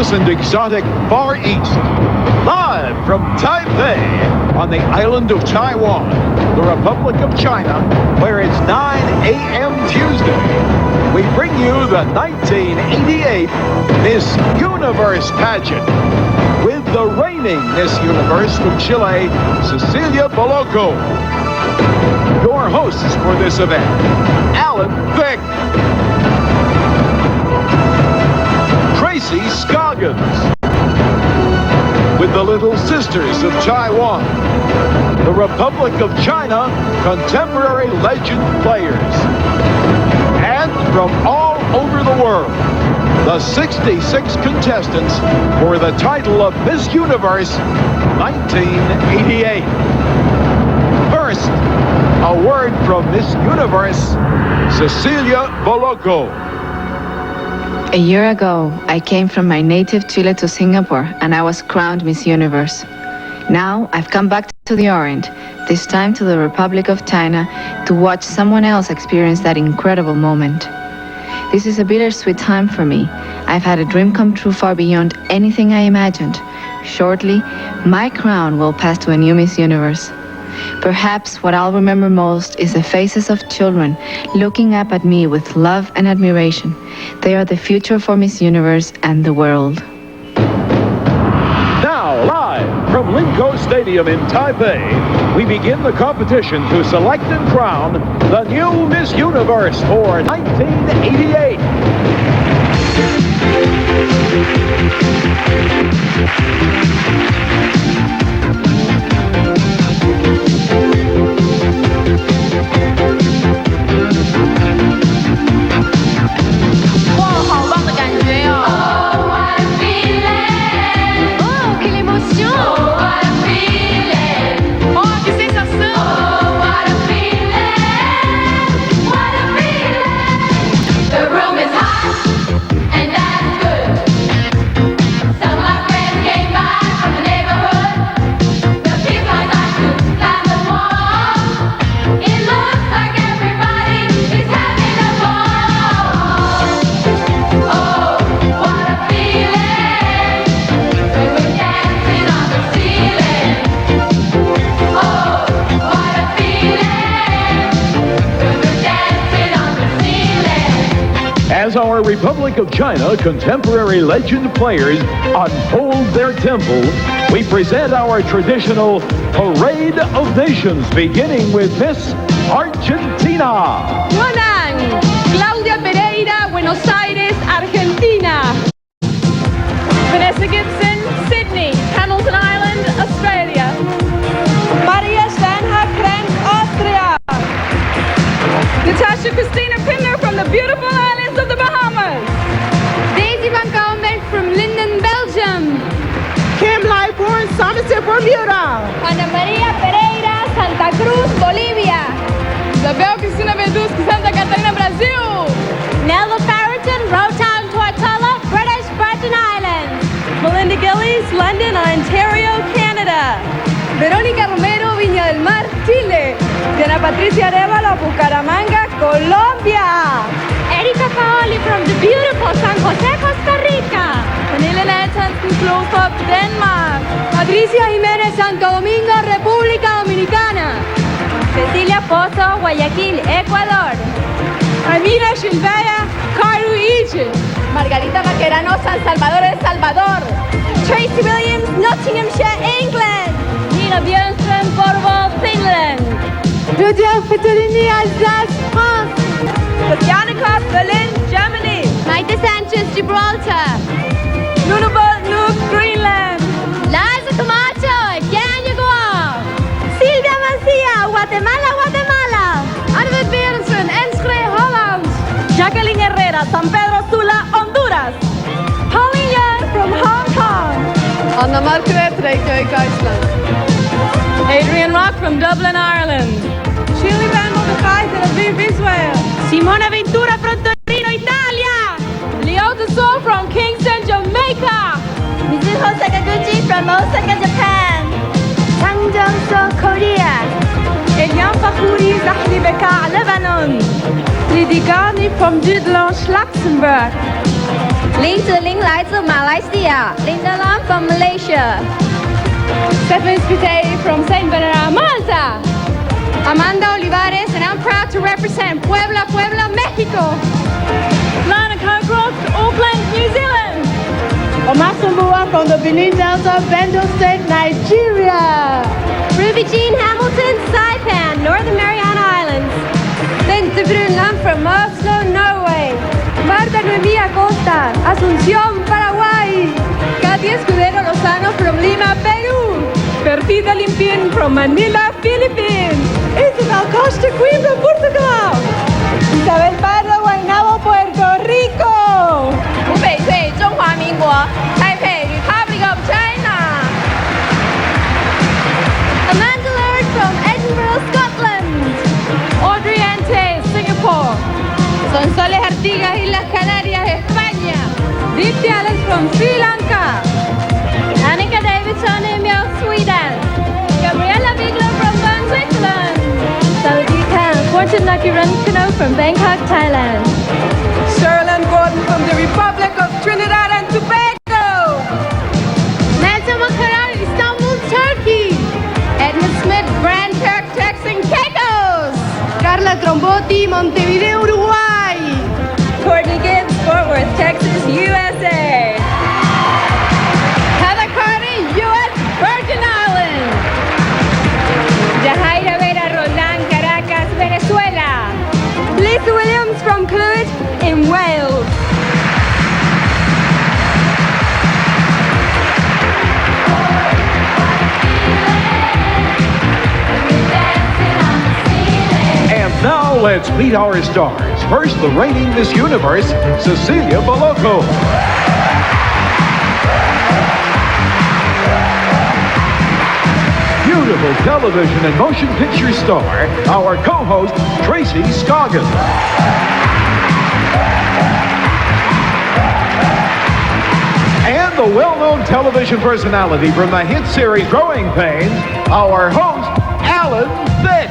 mysterious and exotic Far East. Live from Taipei on the island of Taiwan, the Republic of China, where it's 9 a.m. Tuesday, we bring you the 1988 Miss Universe Pageant with the reigning Miss Universe from Chile, Cecilia Boloco. Your hosts for this event, Alan Vick, Tracy Scoggins, with the Little Sisters of Taiwan, the Republic of China contemporary legend players, and from all over the world, the 66 contestants for the title of Miss Universe 1988. First, a word from Miss Universe, Cecilia Boloco. A year ago, I came from my native Chile to Singapore, and I was crowned Miss Universe. Now, I've come back to the Orient, this time to the Republic of China, to watch someone else experience that incredible moment. This is a bittersweet time for me. I've had a dream come true far beyond anything I imagined. Shortly, my crown will pass to a new Miss Universe. Perhaps what I'll remember most is the faces of children looking up at me with love and admiration. They are the future for Miss Universe and the world. Now, live from Linko Stadium in Taipei, we begin the competition to select and crown the new Miss Universe for 1988. As our Republic of China contemporary legend players unfold their temple, we present our traditional Parade of Nations, beginning with Miss Argentina. Guanang, Claudia Pereira, Buenos Aires, Argentina. Vanessa Gibson, Sydney, Hamilton Island, Australia. Maria Stanha Krenk, Austria. Natasha Christina Pinder from the beautiful islands of the Bahamas. Daisy Van Gouwmerk from Linden, Belgium. Kim Lybourne, Somerset, Bermuda. Ana Maria Pereira, Santa Cruz, Bolivia. Isabel Cristina Verduzco, Santa Catarina, Brasil. Nella Farrington, Rowtown, Tortola, British Virgin Islands. Melinda Gillies, London, Ontario, Canada. Verónica Romero, Viña del Mar, Chile. Diana Patricia Arevalo, Bucaramanga, Colombia. Erika Paoli from the beautiful San Jose, Costa Rica. Vanilla Hansen, Klostrup, Denmark. Patricia Jiménez, Santo Domingo, República Dominicana. Cecilia Pozo, Guayaquil, Ecuador. Amira Shilvaya, Cairo, Egypt. Margarita Vaquerano, San Salvador, El Salvador. Tracy Williams, Nottinghamshire, England. Nina Björnström, Borgo, Finland. Claudia Fetterini, Alsace, France. Tatjana Klaas, Berlin, Germany. Maite Sanchez, Gibraltar. Nunavut, Nuuk, Greenland. Liza Camacho, Guam. Silvia Mancia, Guatemala, Guatemala. Arvid Berensen, Enschede, Holland. Jacqueline Herrera, San Pedro Sula, Honduras. Pauline Young from Hong Kong. Anna Margaret, Reykjavik, Iceland. Adrian Rock from Dublin, Ireland. Shirley Van Mordechai, Tel Aviv, Israel. Simona Ventura from Torino, Italia. Leota Soul from Kingston, Jamaica. Mizuho Sakaguchi from Osaka, Japan. Chang Jung-soo, Korea. Elian Fakouri, Zahli Beka, Lebanon. Lidigani from Dudelange, Luxembourg. 林子玲来自马来西亚 Linda Lam from Malaysia. Stefan Spiteri from Saint Bernard, Malta. Amanda Olivares, and I'm proud to represent Puebla, Puebla, Mexico. Lana Cockroft, Auckland, New Zealand. Omar Sambua from the Benin Delta, Bendo State, Nigeria. Ruby Jean Hamilton, Saipan, Northern Mariana Islands. Bente Brunland from Oslo, Norway. Marta Noemí Acosta, Asunción, Paraguay. Katia Escudero Lozano from Lima, Peru. Perdida Limpin from Manila, Philippines. Isabel Costa, Coimbra, Portugal. Isabel Pardo, Guaynabo, Puerto Rico. 湖北队，中华民国 Taipei Republic of China. Amanda Laird from Edinburgh, Scotland. Audrey Ante, Singapore. Sonsoles Artigas, Islas Canarias, España. Deepti Alex from Sri Lanka. Annika Davidson, Umeå, Sweden. Gabriella Bigler from Bern, Switzerland. Saudi Khan, Porntip Nakhirunkanok from Bangkok, Thailand. Sherilyn Gordon from the Republic of Trinidad and Tobago. Meltem Makaran, Istanbul, Turkey. Edmund Smith, Grand Turk, Turks and Caicos. Carla Trombotti, Montevideo, Uruguay. Courtney Gibbs, Fort Worth, Texas, USA. Heather Carter, U.S. Virgin Islands. Jahaira Vera Roland, Caracas, Venezuela. Lisa Williams from Clwyd in Wales. And now let's meet our stars. First, the reigning Miss Universe, Cecilia Boloco. Beautiful television and motion picture star, our co-host, Tracy Scoggins. And the well-known television personality from the hit series Growing Pains, our host, Alan Thicke.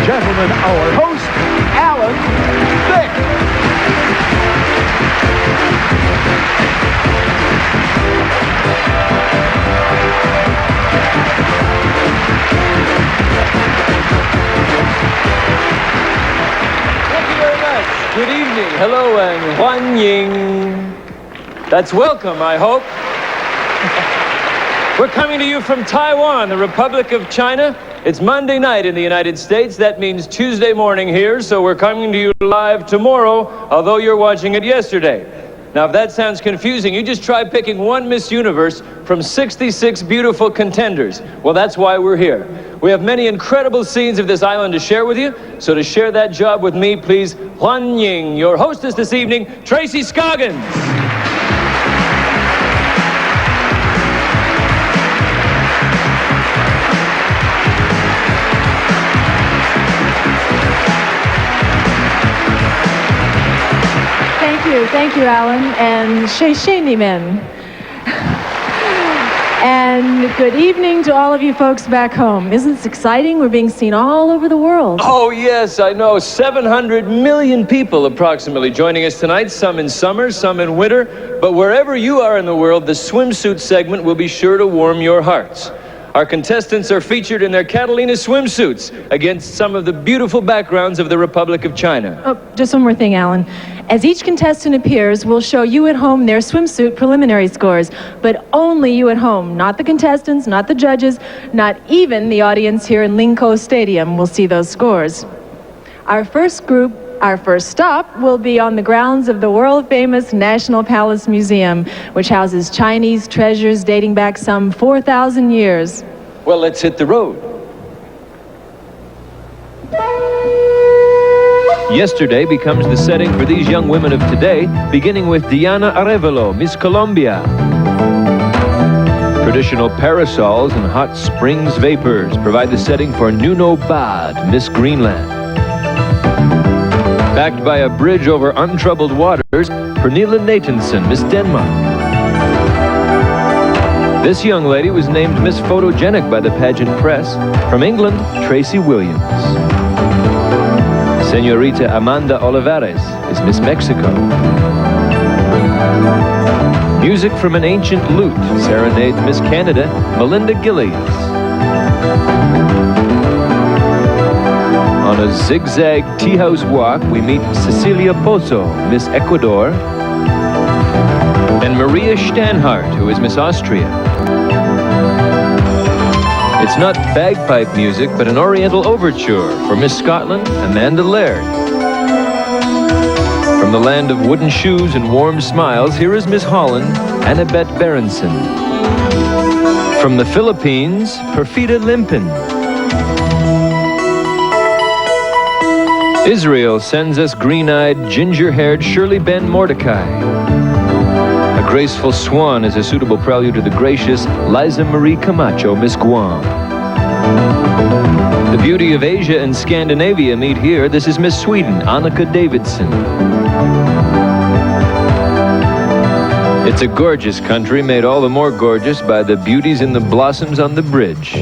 Gentlemen, our host, Alan Thicke. Thank you very much. Good evening. Hello and Huan Ying. That's welcome, I hope. We're coming to you from Taiwan, the Republic of China. It's Monday night in the United States. That means Tuesday morning here, so we're coming to you live tomorrow, although you're watching it yesterday. Now, if that sounds confusing, you just try picking one Miss Universe from 66 beautiful contenders. Well, that's why we're here. We have many incredible scenes of this island to share with you, so to share that job with me, please, Huan Ying, your hostess this evening, Tracy Scoggins. Thank you, Alan, and Sheshenimen. And good evening to all of you folks back home. Isn't this exciting? We're being seen all over the world. Oh, yes, I know. 700 million people approximately joining us tonight, some in summer, some in winter. But wherever you are in the world, the swimsuit segment will be sure to warm your hearts. Our contestants are featured in their Catalina swimsuits against some of the beautiful backgrounds of the Republic of China. Oh, just one more thing, Alan. As each contestant appears, we'll show you at home their swimsuit preliminary scores, but only you at home, not the contestants, not the judges, not even the audience here in Linko Stadium will see those scores. Our first stop will be on the grounds of the world-famous National Palace Museum, which houses Chinese treasures dating back some 4,000 years. Well, let's hit the road. Yesterday becomes the setting for these young women of today, beginning with Diana Arevalo, Miss Colombia. Traditional parasols and hot springs vapors provide the setting for Nuno Bad, Miss Greenland. Backed by a bridge over untroubled waters, Pernilla Nathanson, Miss Denmark. This young lady was named Miss Photogenic by the Pageant press. From England, Tracy Williams. Senorita Amanda Olivares is Miss Mexico. Music from an ancient lute serenades Miss Canada, Melinda Gillies. On a zigzag tea house walk, we meet Cecilia Pozo, Miss Ecuador, and Maria Stanhart, who is Miss Austria. It's not bagpipe music, but an oriental overture for Miss Scotland, Amanda Laird. From the land of wooden shoes and warm smiles, here is Miss Holland, Annabeth Berenson. From the Philippines, Perfida Limpin. Israel sends us green-eyed, ginger-haired Shirley Ben Mordecai. A graceful swan is a suitable prelude to the gracious Liza Marie Camacho, Miss Guam. The beauty of Asia and Scandinavia meet here. This is Miss Sweden, Annika Davidson. It's a gorgeous country, made all the more gorgeous by the beauties in the blossoms on the bridge.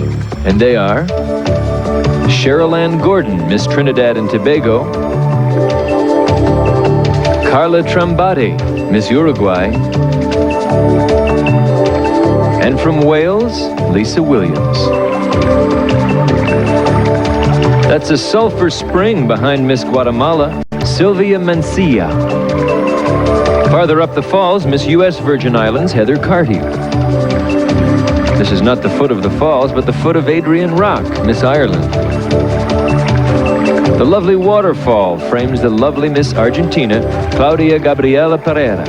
And they are Cheryl Ann Gordon, Miss Trinidad and Tobago. Carla Trambati, Miss Uruguay. And from Wales, Lisa Williams. That's a sulfur spring behind Miss Guatemala, Sylvia Mencia. Farther up the falls, Miss U.S. Virgin Islands, Heather Carty. This is not the foot of the falls, but the foot of Adrian Rock, Miss Ireland. The lovely waterfall frames the lovely Miss Argentina, Claudia Gabriela Pereira.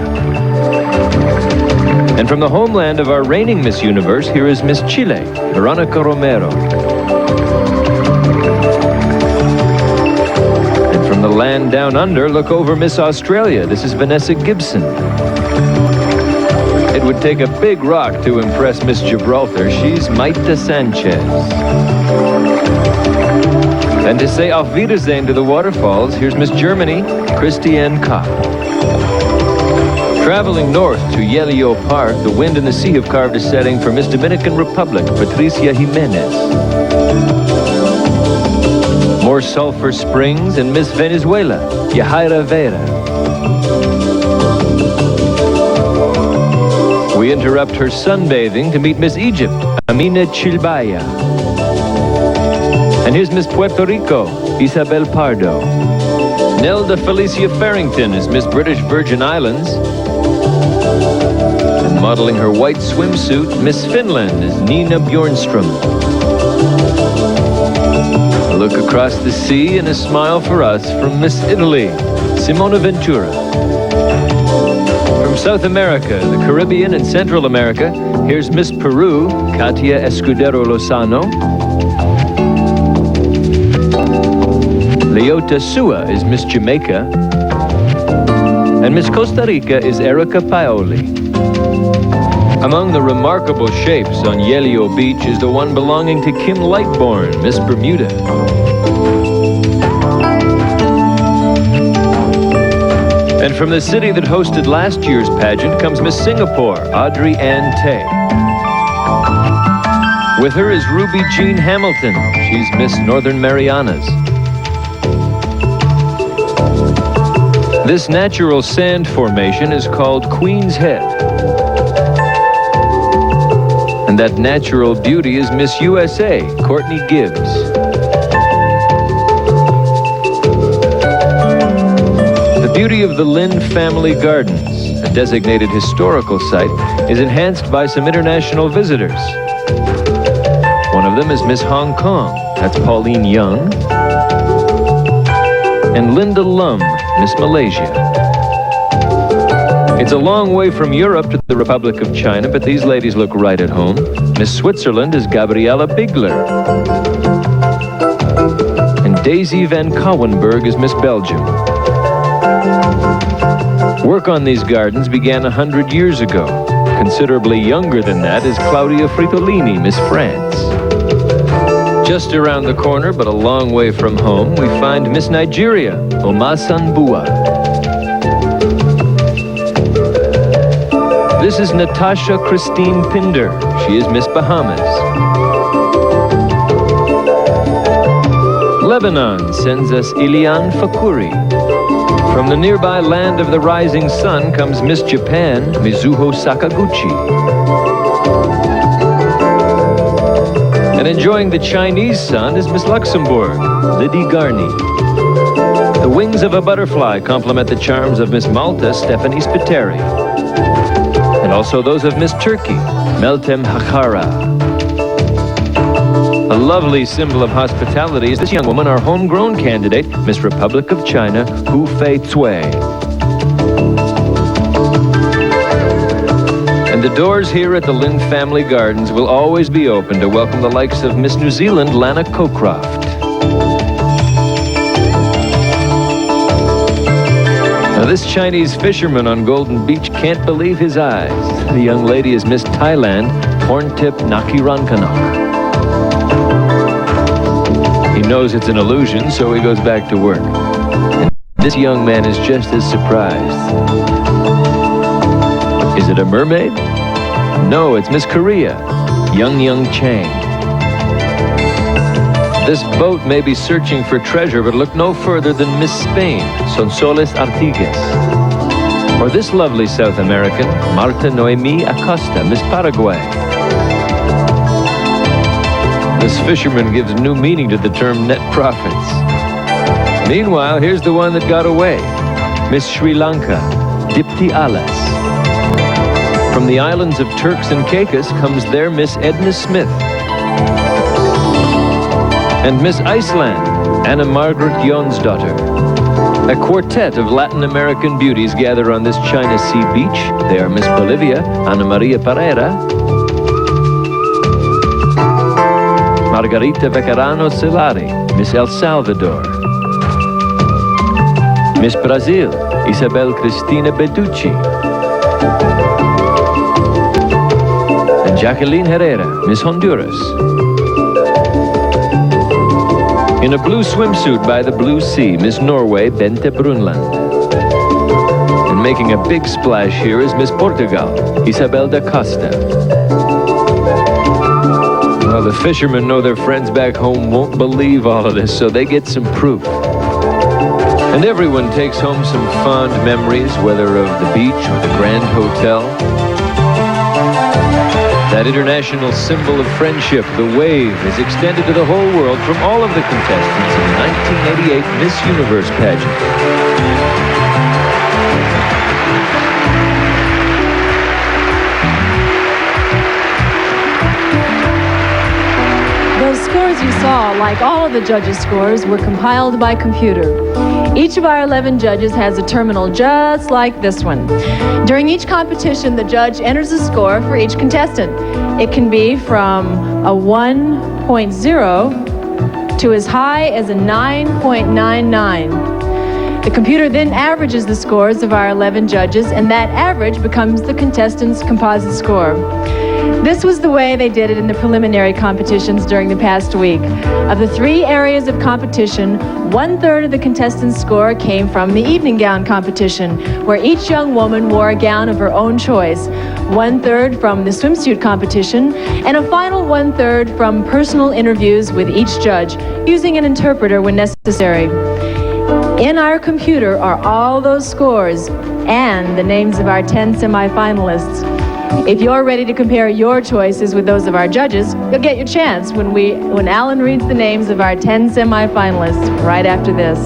And from the homeland of our reigning Miss Universe, here is Miss Chile, Veronica Romero. And from the land down under, look over Miss Australia. This is Vanessa Gibson. It would take a big rock to impress Miss Gibraltar. She's Maita Sanchez. And to say auf Wiedersehen to the waterfalls, here's Miss Germany, Christiane Koch. Traveling north to Yelio Park, the wind and the sea have carved a setting for Miss Dominican Republic, Patricia Jimenez. More sulfur springs and Miss Venezuela, Yahaira Vera. We interrupt her sunbathing to meet Miss Egypt, Amina Chilbaya. And here's Miss Puerto Rico, Isabel Pardo. Nelda Felicia Farrington is Miss British Virgin Islands. And modeling her white swimsuit, Miss Finland is Nina Bjornstrom. A look across the sea and a smile for us from Miss Italy, Simona Ventura. From South America, the Caribbean, and Central America, here's Miss Peru, Katia Escudero Lozano. Leota Sua is Miss Jamaica. And Miss Costa Rica is Erica Paoli. Among the remarkable shapes on Yelio Beach is the one belonging to Kim Lightbourne, Miss Bermuda. And from the city that hosted last year's pageant comes Miss Singapore, Audrey Ann Tay. With her is Ruby Jean Hamilton. She's Miss Northern Marianas. This natural sand formation is called Queen's Head. And that natural beauty is Miss USA, Courtney Gibbs. The beauty of the Lin Family Gardens, a designated historical site, is enhanced by some international visitors. One of them is Miss Hong Kong, that's Pauline Young, and Linda Lum, Miss Malaysia. It's a long way from Europe to the Republic of China, but these ladies look right at home. Miss Switzerland is Gabriella Bigler. And Daisy Van Cowenberg is Miss Belgium. Work on these gardens began 100 years ago. Considerably younger than that is Claudia Fritolini, Miss France. Just around the corner, but a long way from home, we find Miss Nigeria, Omasanbua. This is Natasha Christine Pinder. She is Miss Bahamas. Lebanon sends us Ilian Fakuri. From the nearby land of the rising sun comes Miss Japan, Mizuho Sakaguchi. And enjoying the Chinese sun is Miss Luxembourg, Lydie Garni. The wings of a butterfly complement the charms of Miss Malta, Stephanie Spiteri. And also those of Miss Turkey, Meltem Hakhara. A lovely symbol of hospitality is this young woman, our homegrown candidate, Miss Republic of China, Hu Fei Cui. And the doors here at the Lin Family Gardens will always be open to welcome the likes of Miss New Zealand, Lana Cockcroft. Now this Chinese fisherman on Golden Beach can't believe his eyes. The young lady is Miss Thailand, Porntip Nakhirunkanok. He knows it's an illusion, so he goes back to work. And this young man is just as surprised. Is it a mermaid? No, it's Miss Korea, Young Chang. This boat may be searching for treasure, but look no further than Miss Spain, Sonsoles Artigues. Or this lovely South American, Marta Noemi Acosta, Miss Paraguay. This fisherman gives new meaning to the term net profits. Meanwhile, here's the one that got away, Miss Sri Lanka, Dipti Alas. From the islands of Turks and Caicos comes their Miss Edna Smith. And Miss Iceland, Anna Margaret Jonsdottir. A quartet of Latin American beauties gather on this China Sea beach. They are Miss Bolivia, Ana Maria Pereira, Margarita Becarano Celari, Miss El Salvador. Miss Brazil, Isabel Cristina Beducci. And Jacqueline Herrera, Miss Honduras. In a blue swimsuit by the blue sea, Miss Norway, Bente Brunland. And making a big splash here is Miss Portugal, Isabel da Costa. Well, the fishermen know their friends back home won't believe all of this, so they get some proof. And everyone takes home some fond memories, whether of the beach or the Grand Hotel. That international symbol of friendship, the wave, is extended to the whole world from all of the contestants in the 1988 Miss Universe pageant. Those scores you saw, like all of the judges' scores, were compiled by computer. Each of our 11 judges has a terminal just like this one. During each competition, the judge enters a score for each contestant. It can be from a 1.0 to as high as a 9.99. The computer then averages the scores of our 11 judges, and that average becomes the contestant's composite score. This was the way they did it in the preliminary competitions during the past week. Of the 3 areas of competition, 1/3 of the contestants' score came from the evening gown competition, where each young woman wore a gown of her own choice, 1/3 from the swimsuit competition, and a final 1/3 from personal interviews with each judge, using an interpreter when necessary. In our computer are all those scores and the names of our 10 semifinalists. If you're ready to compare your choices with those of our judges, you'll get your chance when Alan reads the names of our 10 semifinalists right after this.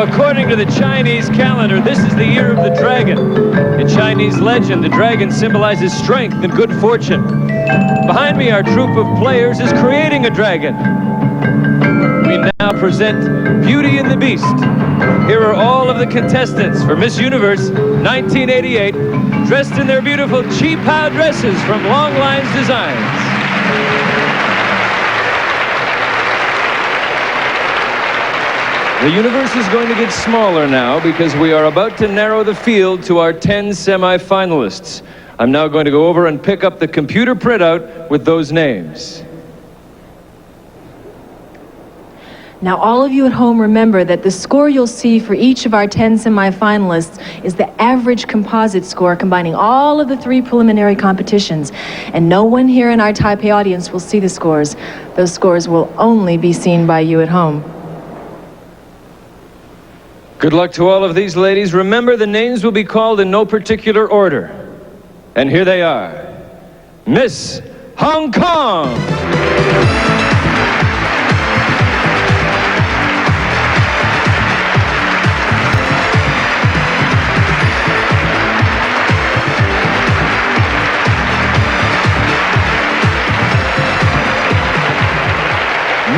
According to the Chinese calendar, this is the year of the dragon. In Chinese legend, the dragon symbolizes strength and good fortune. Behind me, our troupe of players is creating a dragon. We now present Beauty and the Beast. Here are all of the contestants for Miss Universe 1988, dressed in their beautiful chi-pao dresses from Long Lines Designs. The universe is going to get smaller now because we are about to narrow the field to our 10 semifinalists. I'm now going to go over and pick up the computer printout with those names. Now, all of you at home remember that the score you'll see for each of our 10 semifinalists is the average composite score combining all of the 3 preliminary competitions. And no one here in our Taipei audience will see the scores. Those scores will only be seen by you at home. Good luck to all of these ladies. Remember, the names will be called in no particular order. And here they are. Miss Hong Kong.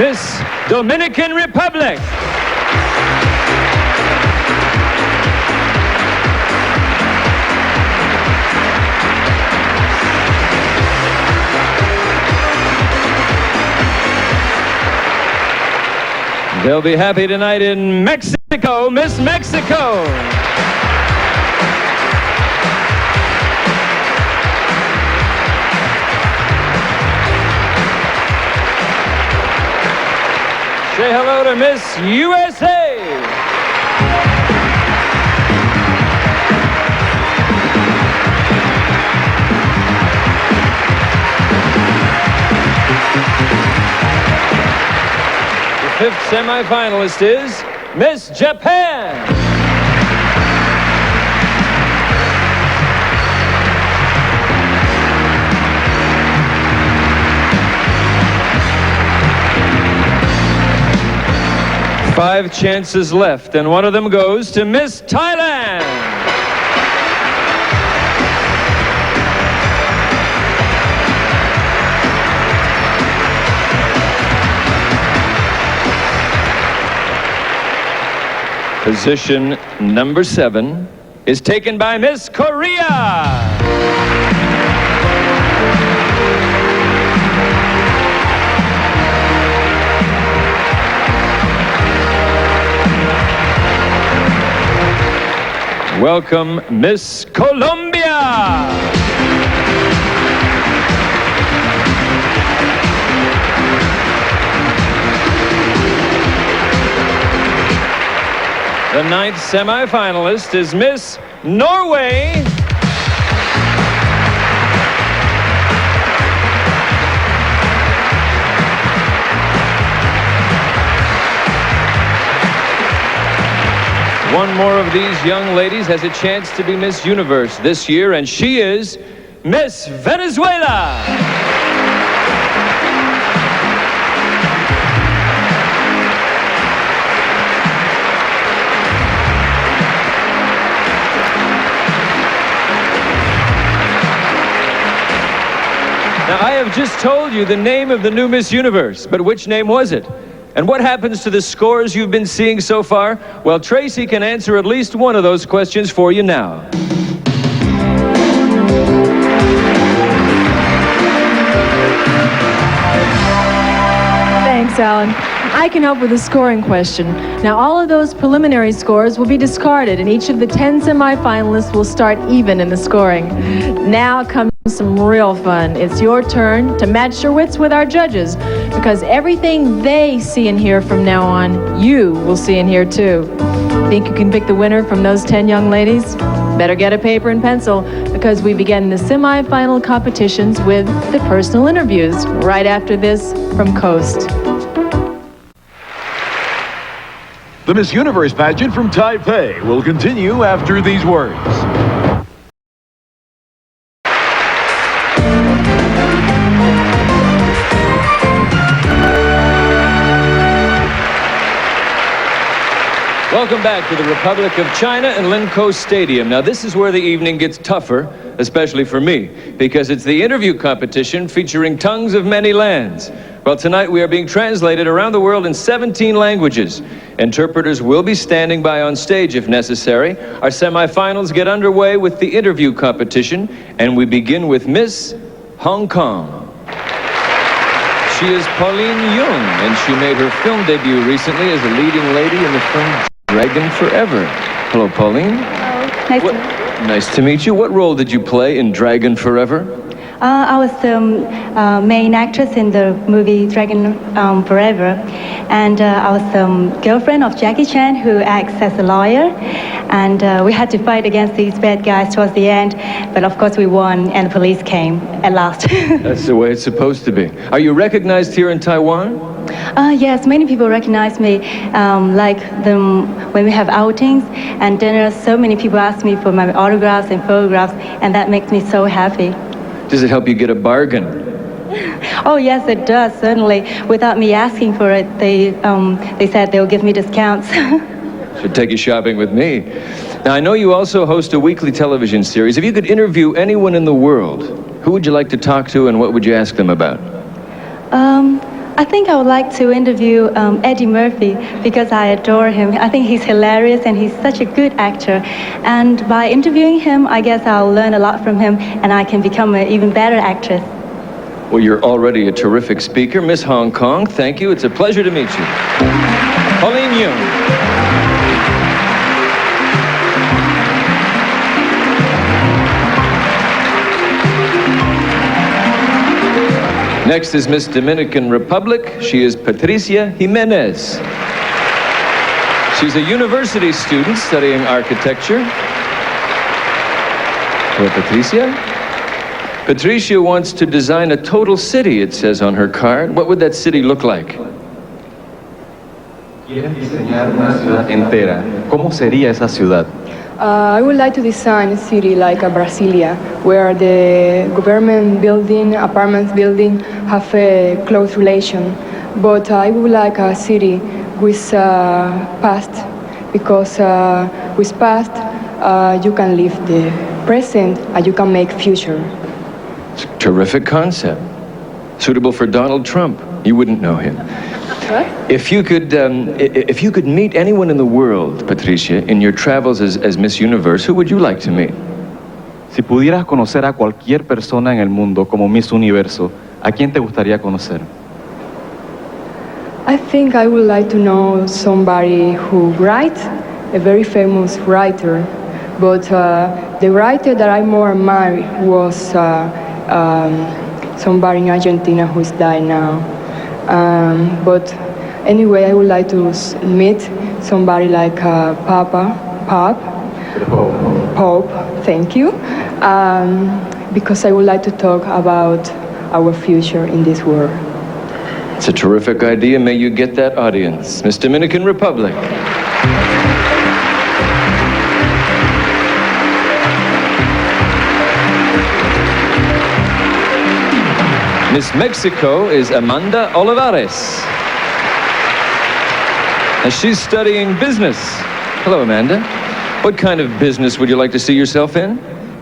Miss Dominican Republic. They'll be happy tonight in Mexico, Miss Mexico. Say hello to Miss USA. The 5th semifinalist is Miss Japan. Five chances left, and one of them goes to Miss Thailand. Position number 7 is taken by Miss Korea. Welcome, Miss Colombia. The 9th semifinalist is Miss Norway. One more of these young ladies has a chance to be Miss Universe this year, and she is Miss Venezuela. Now, I have just told you the name of the new Miss Universe, but which name was it? And what happens to the scores you've been seeing so far? Well, Tracy can answer at least one of those questions for you now. Thanks, Alan. I can help with the scoring question. Now, all of those preliminary scores will be discarded, and each of the 10 semifinalists will start even in the scoring. Now comes some real fun. It's your turn to match your wits with our judges, because everything they see and hear from now on, you will see and hear too. Think you can pick the winner from those 10 young ladies? Better get a paper and pencil, because we begin the semifinal competitions with the personal interviews right after this from Coast. The Miss Universe pageant from Taipei will continue after these words. Welcome back to the Republic of China and Linkou Stadium. Now, this is where the evening gets tougher, especially for me, because it's the interview competition featuring tongues of many lands. Well, tonight we are being translated around the world in 17 languages. Interpreters will be standing by on stage if necessary. Our semifinals get underway with the interview competition, and we begin with Miss Hong Kong. She is Pauline Young, and she made her film debut recently as a leading lady in the film Dragon Forever. Hello, Pauline. Hello. Nice to meet you. Nice to meet you. What role did you play in Dragon Forever? I was the main actress in the movie Dragon Forever, and I was the girlfriend of Jackie Chan, who acts as a lawyer, and we had to fight against these bad guys towards the end, but of course we won, and the police came at last. That's the way it's supposed to be. Are you recognized here in Taiwan? Yes, many people recognize me, when we have outings and dinners. So many people ask me for my autographs and photographs, and that makes me so happy. Does it help you get a bargain? Oh yes, it does, certainly. Without me asking for it, they said they'll give me discounts. Should take you shopping with me. Now, I know you also host a weekly television series. If you could interview anyone in the world, who would you like to talk to and what would you ask them about? I think I would like to interview Eddie Murphy, because I adore him. I think he's hilarious and he's such a good actor. And by interviewing him, I guess I'll learn a lot from him and I can become an even better actress. Well, you're already a terrific speaker. Miss Hong Kong, thank you. It's a pleasure to meet you. Pauline Young. Next is Miss Dominican Republic. She is Patricia Jimenez. She's a university student studying architecture. Hello, Patricia. Patricia wants to design a total city, it says on her card. What would that city look like? Quieren diseñar una ciudad entera. ¿Cómo sería esa ciudad? I would like to design a city like Brasilia, where the government building, apartments building have a close relation. But I would like a city with past, because with past you can live the present and you can make future. It's a terrific concept. Suitable for Donald Trump. You wouldn't know him. What? If you could meet anyone in the world, Patricia, in your travels as Miss Universe, who would you like to meet? Si pudieras conocer a cualquier persona en el mundo como Miss Universo, ¿a quién te gustaría conocer? I think I would like to know somebody who writes, a very famous writer. But the writer that I more admire was somebody in Argentina who's died now. But anyway, I would like to meet somebody like Pope, thank you, because I would like to talk about our future in this world. It's a terrific idea. May you get that audience. Miss Dominican Republic. Miss Mexico is Amanda Olivares. And she's studying business. Hello, Amanda. What kind of business would you like to see yourself in?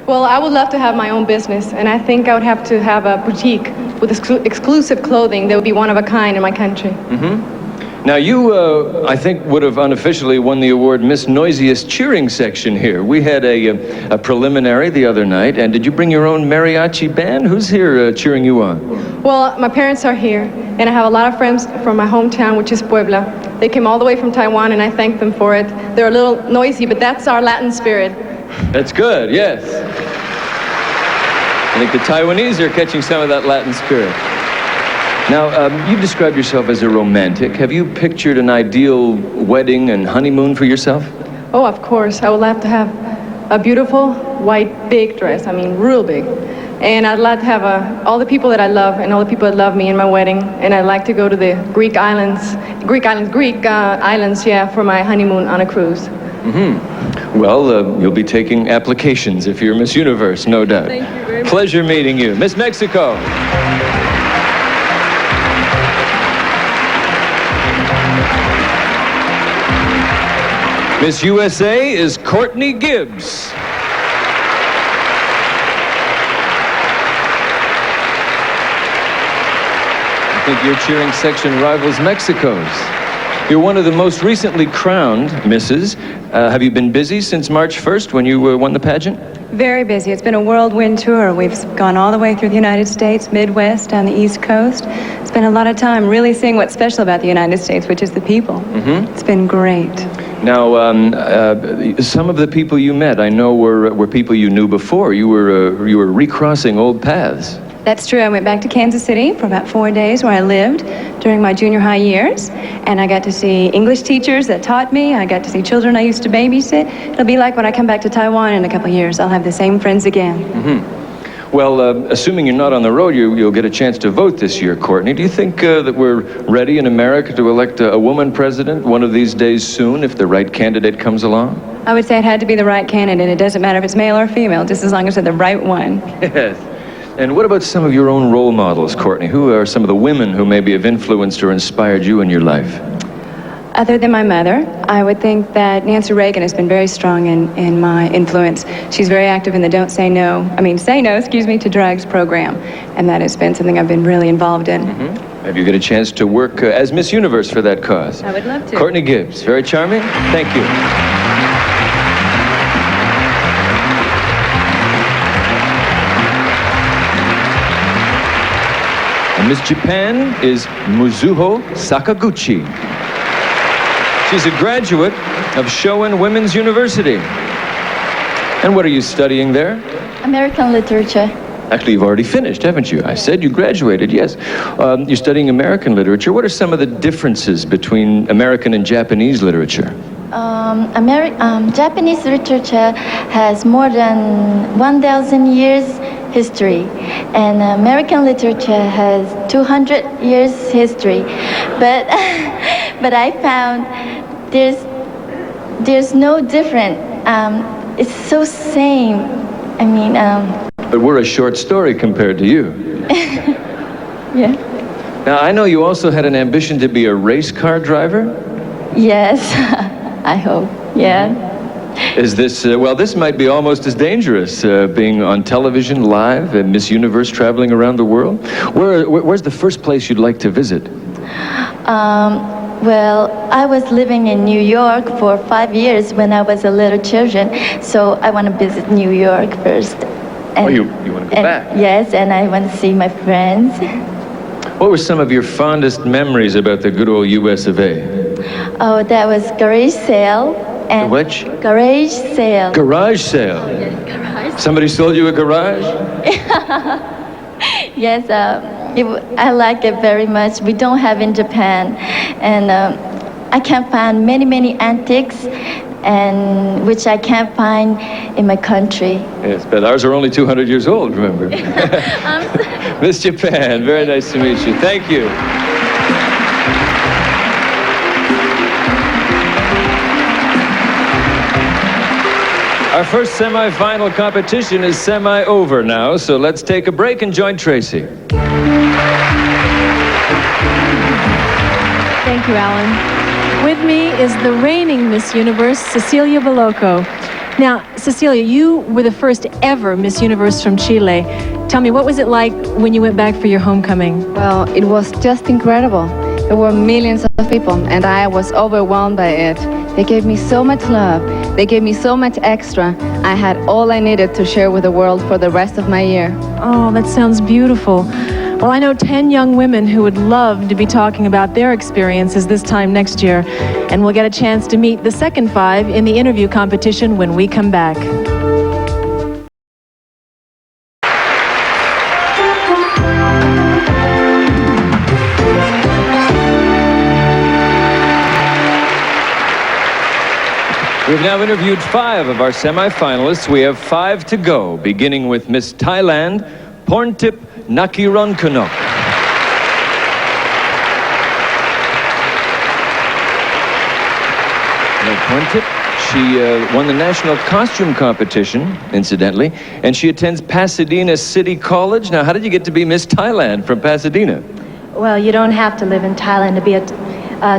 Well, I would love to have my own business, and I think I would have to have a boutique with exclusive clothing that would be one of a kind in my country. Now, you, I think, would have unofficially won the award Miss Noisiest Cheering Section here. We had a preliminary the other night, and did you bring your own mariachi band? Who's here cheering you on? Well, my parents are here, and I have a lot of friends from my hometown, which is Puebla. They came all the way from Taiwan, and I thank them for it. They're a little noisy, but that's our Latin spirit. That's good, yes. I think the Taiwanese are catching some of that Latin spirit. Now, you've described yourself as a romantic. Have you pictured an ideal wedding and honeymoon for yourself? Oh, of course. I would love to have a beautiful, white, big dress. I mean, real big. And I'd like to have all the people that I love and all the people that love me in my wedding. And I'd like to go to the Greek islands, yeah, for my honeymoon on a cruise. Mm-hmm. Well, you'll be taking applications if you're Miss Universe, no doubt. Thank you very much. Pleasure meeting you. Miss Mexico. Miss USA is Courtney Gibbs. I think your cheering section rivals Mexico's. You're one of the most recently crowned misses. Have you been busy since March 1st when you won the pageant? Very busy. It's been a whirlwind tour. We've gone all the way through the United States, Midwest, down the East Coast. Spent a lot of time really seeing what's special about the United States, which is the people. Mm-hmm. It's been great. Now, some of the people you met, I know, were people you knew before. You were recrossing old paths. That's true. I went back to Kansas City for about 4 days where I lived during my junior high years. And I got to see English teachers that taught me. I got to see children I used to babysit. It'll be like when I come back to Taiwan in a couple of years. I'll have the same friends again. Mm-hmm. Well, assuming you're not on the road, you'll get a chance to vote this year, Courtney. Do you think that we're ready in America to elect a woman president one of these days soon if the right candidate comes along? I would say it had to be the right candidate. It doesn't matter if it's male or female, just as long as it's the right one. Yes. And what about some of your own role models, Courtney? Who are some of the women who maybe have influenced or inspired you in your life? Other than my mother, I would think that Nancy Reagan has been very strong in my influence. She's very active in the Say No to Drugs program. And that has been something I've been really involved in. Mm-hmm. Have you got a chance to work as Miss Universe for that cause? I would love to. Courtney Gibbs, very charming. Thank you. And Miss Japan is Mizuho Sakaguchi. She's a graduate of Shoen Women's University. And what are you studying there? American literature. Actually, you've already finished, haven't you? I said you graduated, yes. You're studying American literature. What are some of the differences between American and Japanese literature? Japanese literature has more than 1,000 years history, and American literature has 200 years history. But but I found there's no different. It's so same. I mean. But we're a short story compared to you. Yeah. Now I know you also had an ambition to be a race car driver. Yes, I hope. Yeah. Is this, well, this might be almost as dangerous, being on television live and Miss Universe traveling around the world. Where's the first place you'd like to visit? Well, I was living in New York for 5 years when I was a little children, so I want to visit New York first. And, you want to go back? Yes, and I want to see my friends. What were some of your fondest memories about the good old US of A? Oh, that was garage sale. And which? Garage sale. Garage sale? Oh, yes, garage. Somebody sold you a garage? Yes, I like it very much. We don't have in Japan. And I can find many antiques, and which I can't find in my country. Yes, but ours are only 200 years old, remember? Miss Japan, very nice to meet you. Thank you. Our first semi-final competition is semi-over now, so let's take a break and join Tracy. Thank you, Alan. With me is the reigning Miss Universe, Cecilia Boloco. Now, Cecilia, you were the first ever Miss Universe from Chile. Tell me, what was it like when you went back for your homecoming? Well, it was just incredible. There were millions of people, and I was overwhelmed by it. They gave me so much love. They gave me so much extra. I had all I needed to share with the world for the rest of my year. Oh, that sounds beautiful. Well, I know 10 young women who would love to be talking about their experiences this time next year, and we'll get a chance to meet the second 5 in the interview competition when we come back. We've now interviewed 5 of our semifinalists. We have 5 to go, beginning with Miss Thailand, Porntip Nakhirunkanok. Porntip, she won the national costume competition, incidentally, and she attends Pasadena City College. Now, how did you get to be Miss Thailand from Pasadena? Well, you don't have to live in Thailand to be a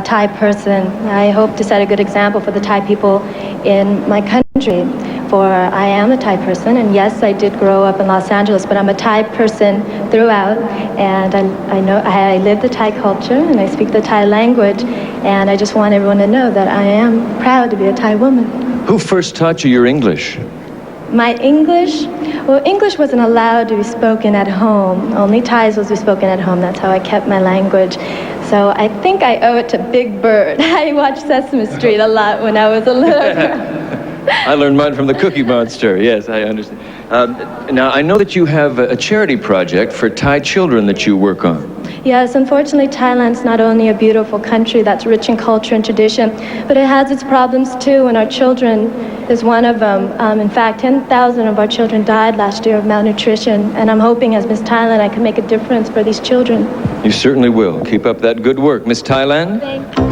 Thai person. I hope to set a good example for the Thai people in my country, for I am a Thai person, and yes, I did grow up in Los Angeles, but I'm a Thai person throughout, and I know I live the Thai culture, and I speak the Thai language, and I just want everyone to know that I am proud to be a Thai woman. Who first taught you your English? My English? Well, English wasn't allowed to be spoken at home. Only Thai was to be spoken at home. That's how I kept my language. So I think I owe it to Big Bird. I watched Sesame Street a lot when I was a little girl. I learned mine from the Cookie Monster. Yes, I understand. Now, I know that you have a charity project for Thai children that you work on. Yes, unfortunately, Thailand's not only a beautiful country that's rich in culture and tradition, but it has its problems too, and our children is one of them. In fact, 10,000 of our children died last year of malnutrition, and I'm hoping as Miss Thailand I can make a difference for these children. You certainly will. Keep up that good work. Miss Thailand? Thank you.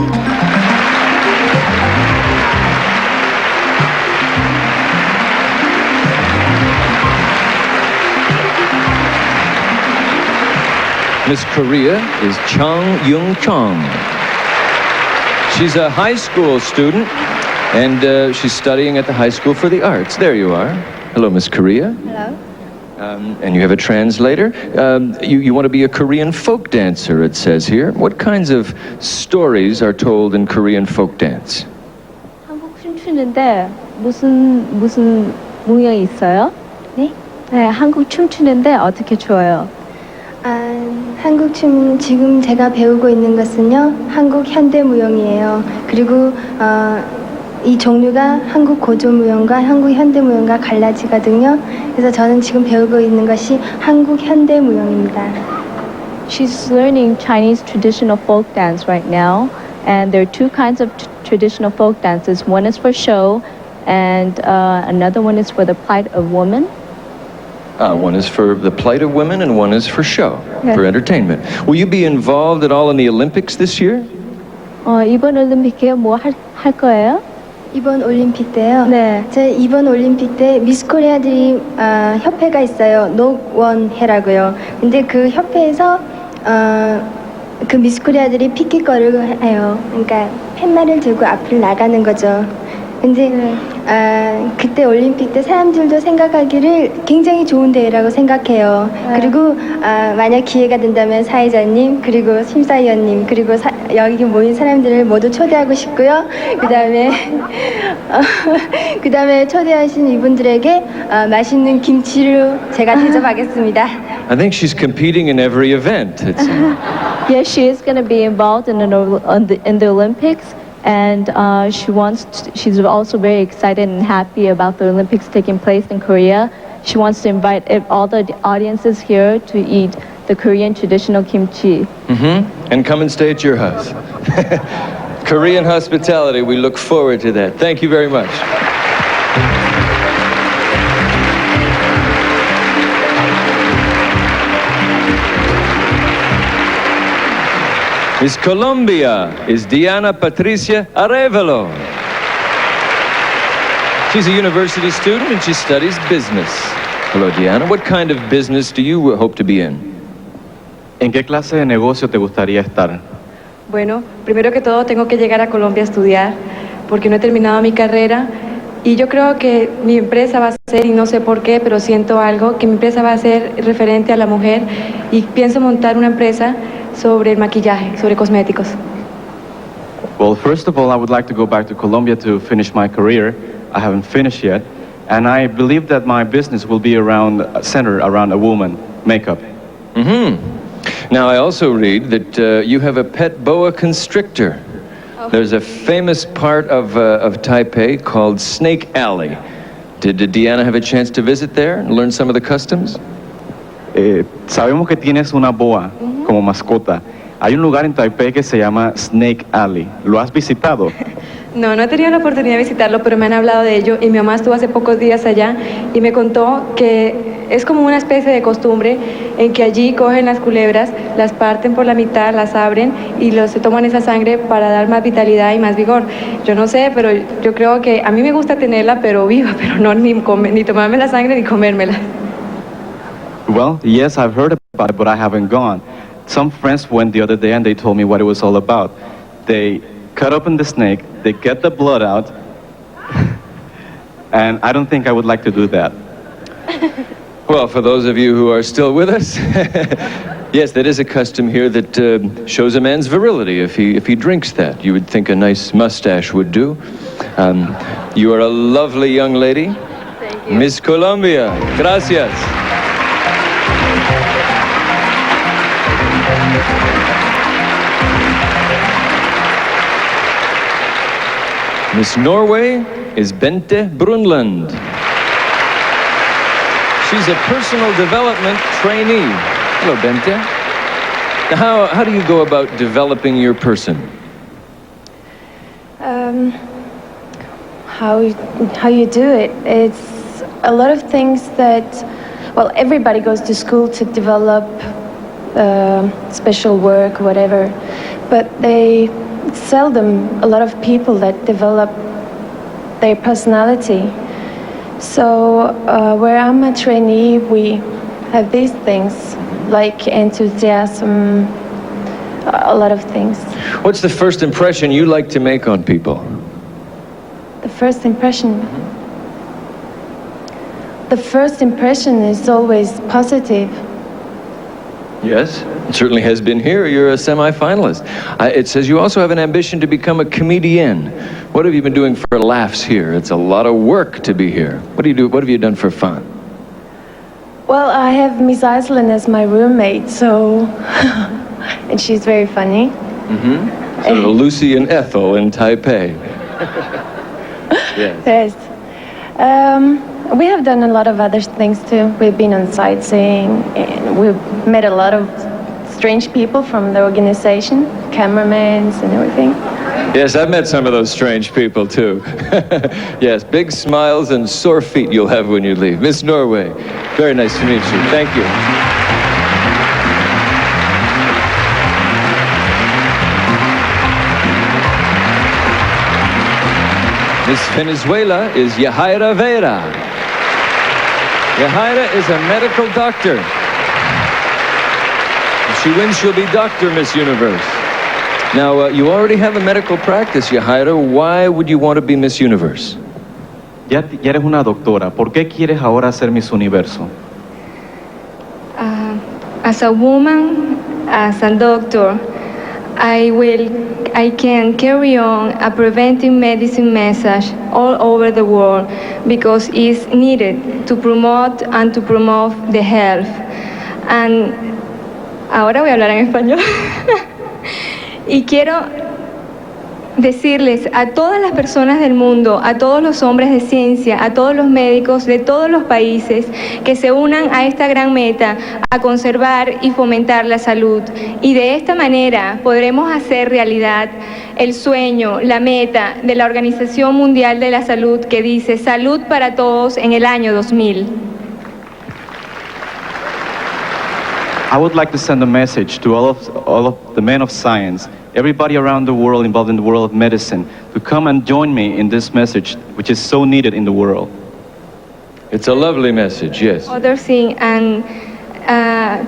Miss Korea is Chung Yung Chung. She's a high school student, and she's studying at the High School for the Arts. There you are. Hello, Miss Korea. Hello. And you have a translator. You want to be a Korean folk dancer, it says here. What kinds of stories are told in Korean folk dance? 한국 춤추는데 무슨 문양이 있어요? 네? 네, 한국 춤추는데 어떻게 춰요? 한국 춤 지금 제가 배우고 있는 것은요, 한국 현대무용이에요. 그리고 이 종류가 한국 고조무용과 한국 현대무용과 갈라지거든요. 그래서 저는 지금 배우고 있는 것이 한국 현대무용입니다. She's learning Chinese traditional folk dance right now, and there are 2 kinds of traditional folk dances. One is for show, and another one is for the plight of women. One is for the plight of women, and one is for show, for entertainment. Will you be involved at all in the Olympics this year? 이번 올림픽에 뭐 할 거예요? 이번 올림픽 때요? 네. 제 이번 올림픽 때 미스 코리아들이 협회가 있어요. 녹원회라고요. 근데 그 협회에서 그 미스 코리아들이 피키 거를 해요. 그러니까 팻말을 들고 앞을 나가는 거죠. 근데 그때 올림픽 때 사람들도 생각하기를 굉장히 좋은 대회라고 생각해요. 그리고 만약 기회가 된다면 사회자님, 그리고 심사위원님, 그리고 여기 모인 사람들을 모두 초대하고 싶고요. 그다음에 초대하신 이분들에게 맛있는 김치를 제가 대접하겠습니다. I think she's competing in every event. Yes, she is going to be involved in the Olympics. And she's also very excited and happy about the Olympics taking place in Korea. She wants to invite all the audiences here to eat the Korean traditional kimchi. And come and stay at your house. Korean hospitality, we look forward to that. Thank you very much. Miss Colombia is Diana Patricia Arevalo. She's a university student and she studies business. Hello, Diana. What kind of business do you hope to be in? ¿En qué clase de negocio te gustaría estar? Bueno, primero que todo tengo que llegar a Colombia a estudiar porque no he terminado mi carrera y yo creo que mi empresa va a ser, y no sé por qué, pero siento algo, que mi empresa va a ser referente a la mujer y pienso montar una empresa sobre el maquillaje, sobre cosméticos. Well, first of all, I would like to go back to Colombia to finish my career. I haven't finished yet. And I believe that my business will be centered around a woman, makeup. Now, I also read that you have a pet boa constrictor. Oh. There's a famous part of Taipei called Snake Alley. Did Deanna have a chance to visit there and learn some of the customs? Sabemos que tienes una boa como mascota. Hay un lugar en Taipei que se llama Snake Alley. ¿Lo has visitado? No, no he tenido la oportunidad de visitarlo, pero me han hablado de ello y mi mamá estuvo hace pocos días allá y me contó que es como una especie de costumbre en que allí cogen las culebras, las parten por la mitad, las abren y se toman esa sangre para dar más vitalidad y más vigor. Yo no sé, pero yo creo que a mí me gusta tenerla, pero viva, pero no ni tomarme la sangre ni comérmela. Well, yes, I've heard about it, but I haven't gone. Some friends went the other day and they told me what it was all about. They cut open the snake, they get the blood out, and I don't think I would like to do that. Well, for those of you who are still with us, yes, that is a custom here that shows a man's virility if he drinks that. You would think a nice mustache would do. You are a lovely young lady. Thank you. Miss Colombia. Gracias. Miss Norway is Bente Brunland. She's a personal development trainee. Hello, Bente. Now, how do you go about developing your person? How you do it? It's a lot of things that, well, everybody goes to school to develop special work, whatever, but it's seldom a lot of people that develop their personality. So where I'm a trainee, we have these things like enthusiasm, a lot of things. What's the first impression you like to make on people? The first impression? The first impression is always positive. Yes, it certainly has been here. You're a semi-finalist. It says you also have an ambition to become a comedian. What have you been doing for laughs here? It's a lot of work to be here. What do you do? What have you done for fun? Well, I have Miss Iceland as my roommate, so and she's very funny. Sort of Lucy and Ethel in Taipei. Yes. Yes. We have done a lot of other things too. We've been on sightseeing, and we've met a lot of strange people from the organization, cameramans and everything. Yes, I've met some of those strange people too. Yes, big smiles and sore feet you'll have when you leave. Miss Norway, very nice to meet you. Thank you. Miss Venezuela is Yahaira Vera. Yahaira is a medical doctor. If she wins, she'll be Dr. Miss Universe. Now, you already have a medical practice, Yahaira. Why would you want to be Miss Universe? Ya eres una doctora. ¿Por qué quieres ahora ser Miss Universo? As a woman, as a doctor, I can carry on a preventive medicine message all over the world because it's needed to promote the health. And ahora voy a hablar en español. Y quiero decirles a todas las personas del mundo, a todos los hombres de ciencia, a todos los médicos de todos los países que se unan a esta gran meta, a conservar y fomentar la salud. Y de esta manera podremos hacer realidad el sueño, la meta de la Organización Mundial de la Salud que dice salud para todos en el año 2000. I would like to send a message to all of the men of science, everybody around the world involved in the world of medicine, to come and join me in this message, which is so needed in the world. It's a lovely message, yes. Other thing, and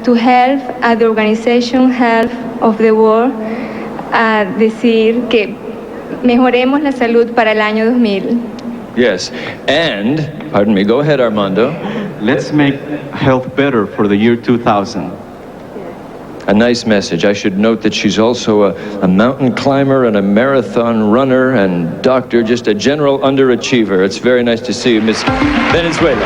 to help the Organization Health of the World, decir que mejoremos la salud para el año 2000. Yes, and, pardon me, go ahead, Armando. Let's make health better for the year 2000. a nice message. I should note that she's also a mountain climber and a marathon runner and doctor, just a general underachiever. It's very nice to see you, Miss Venezuela.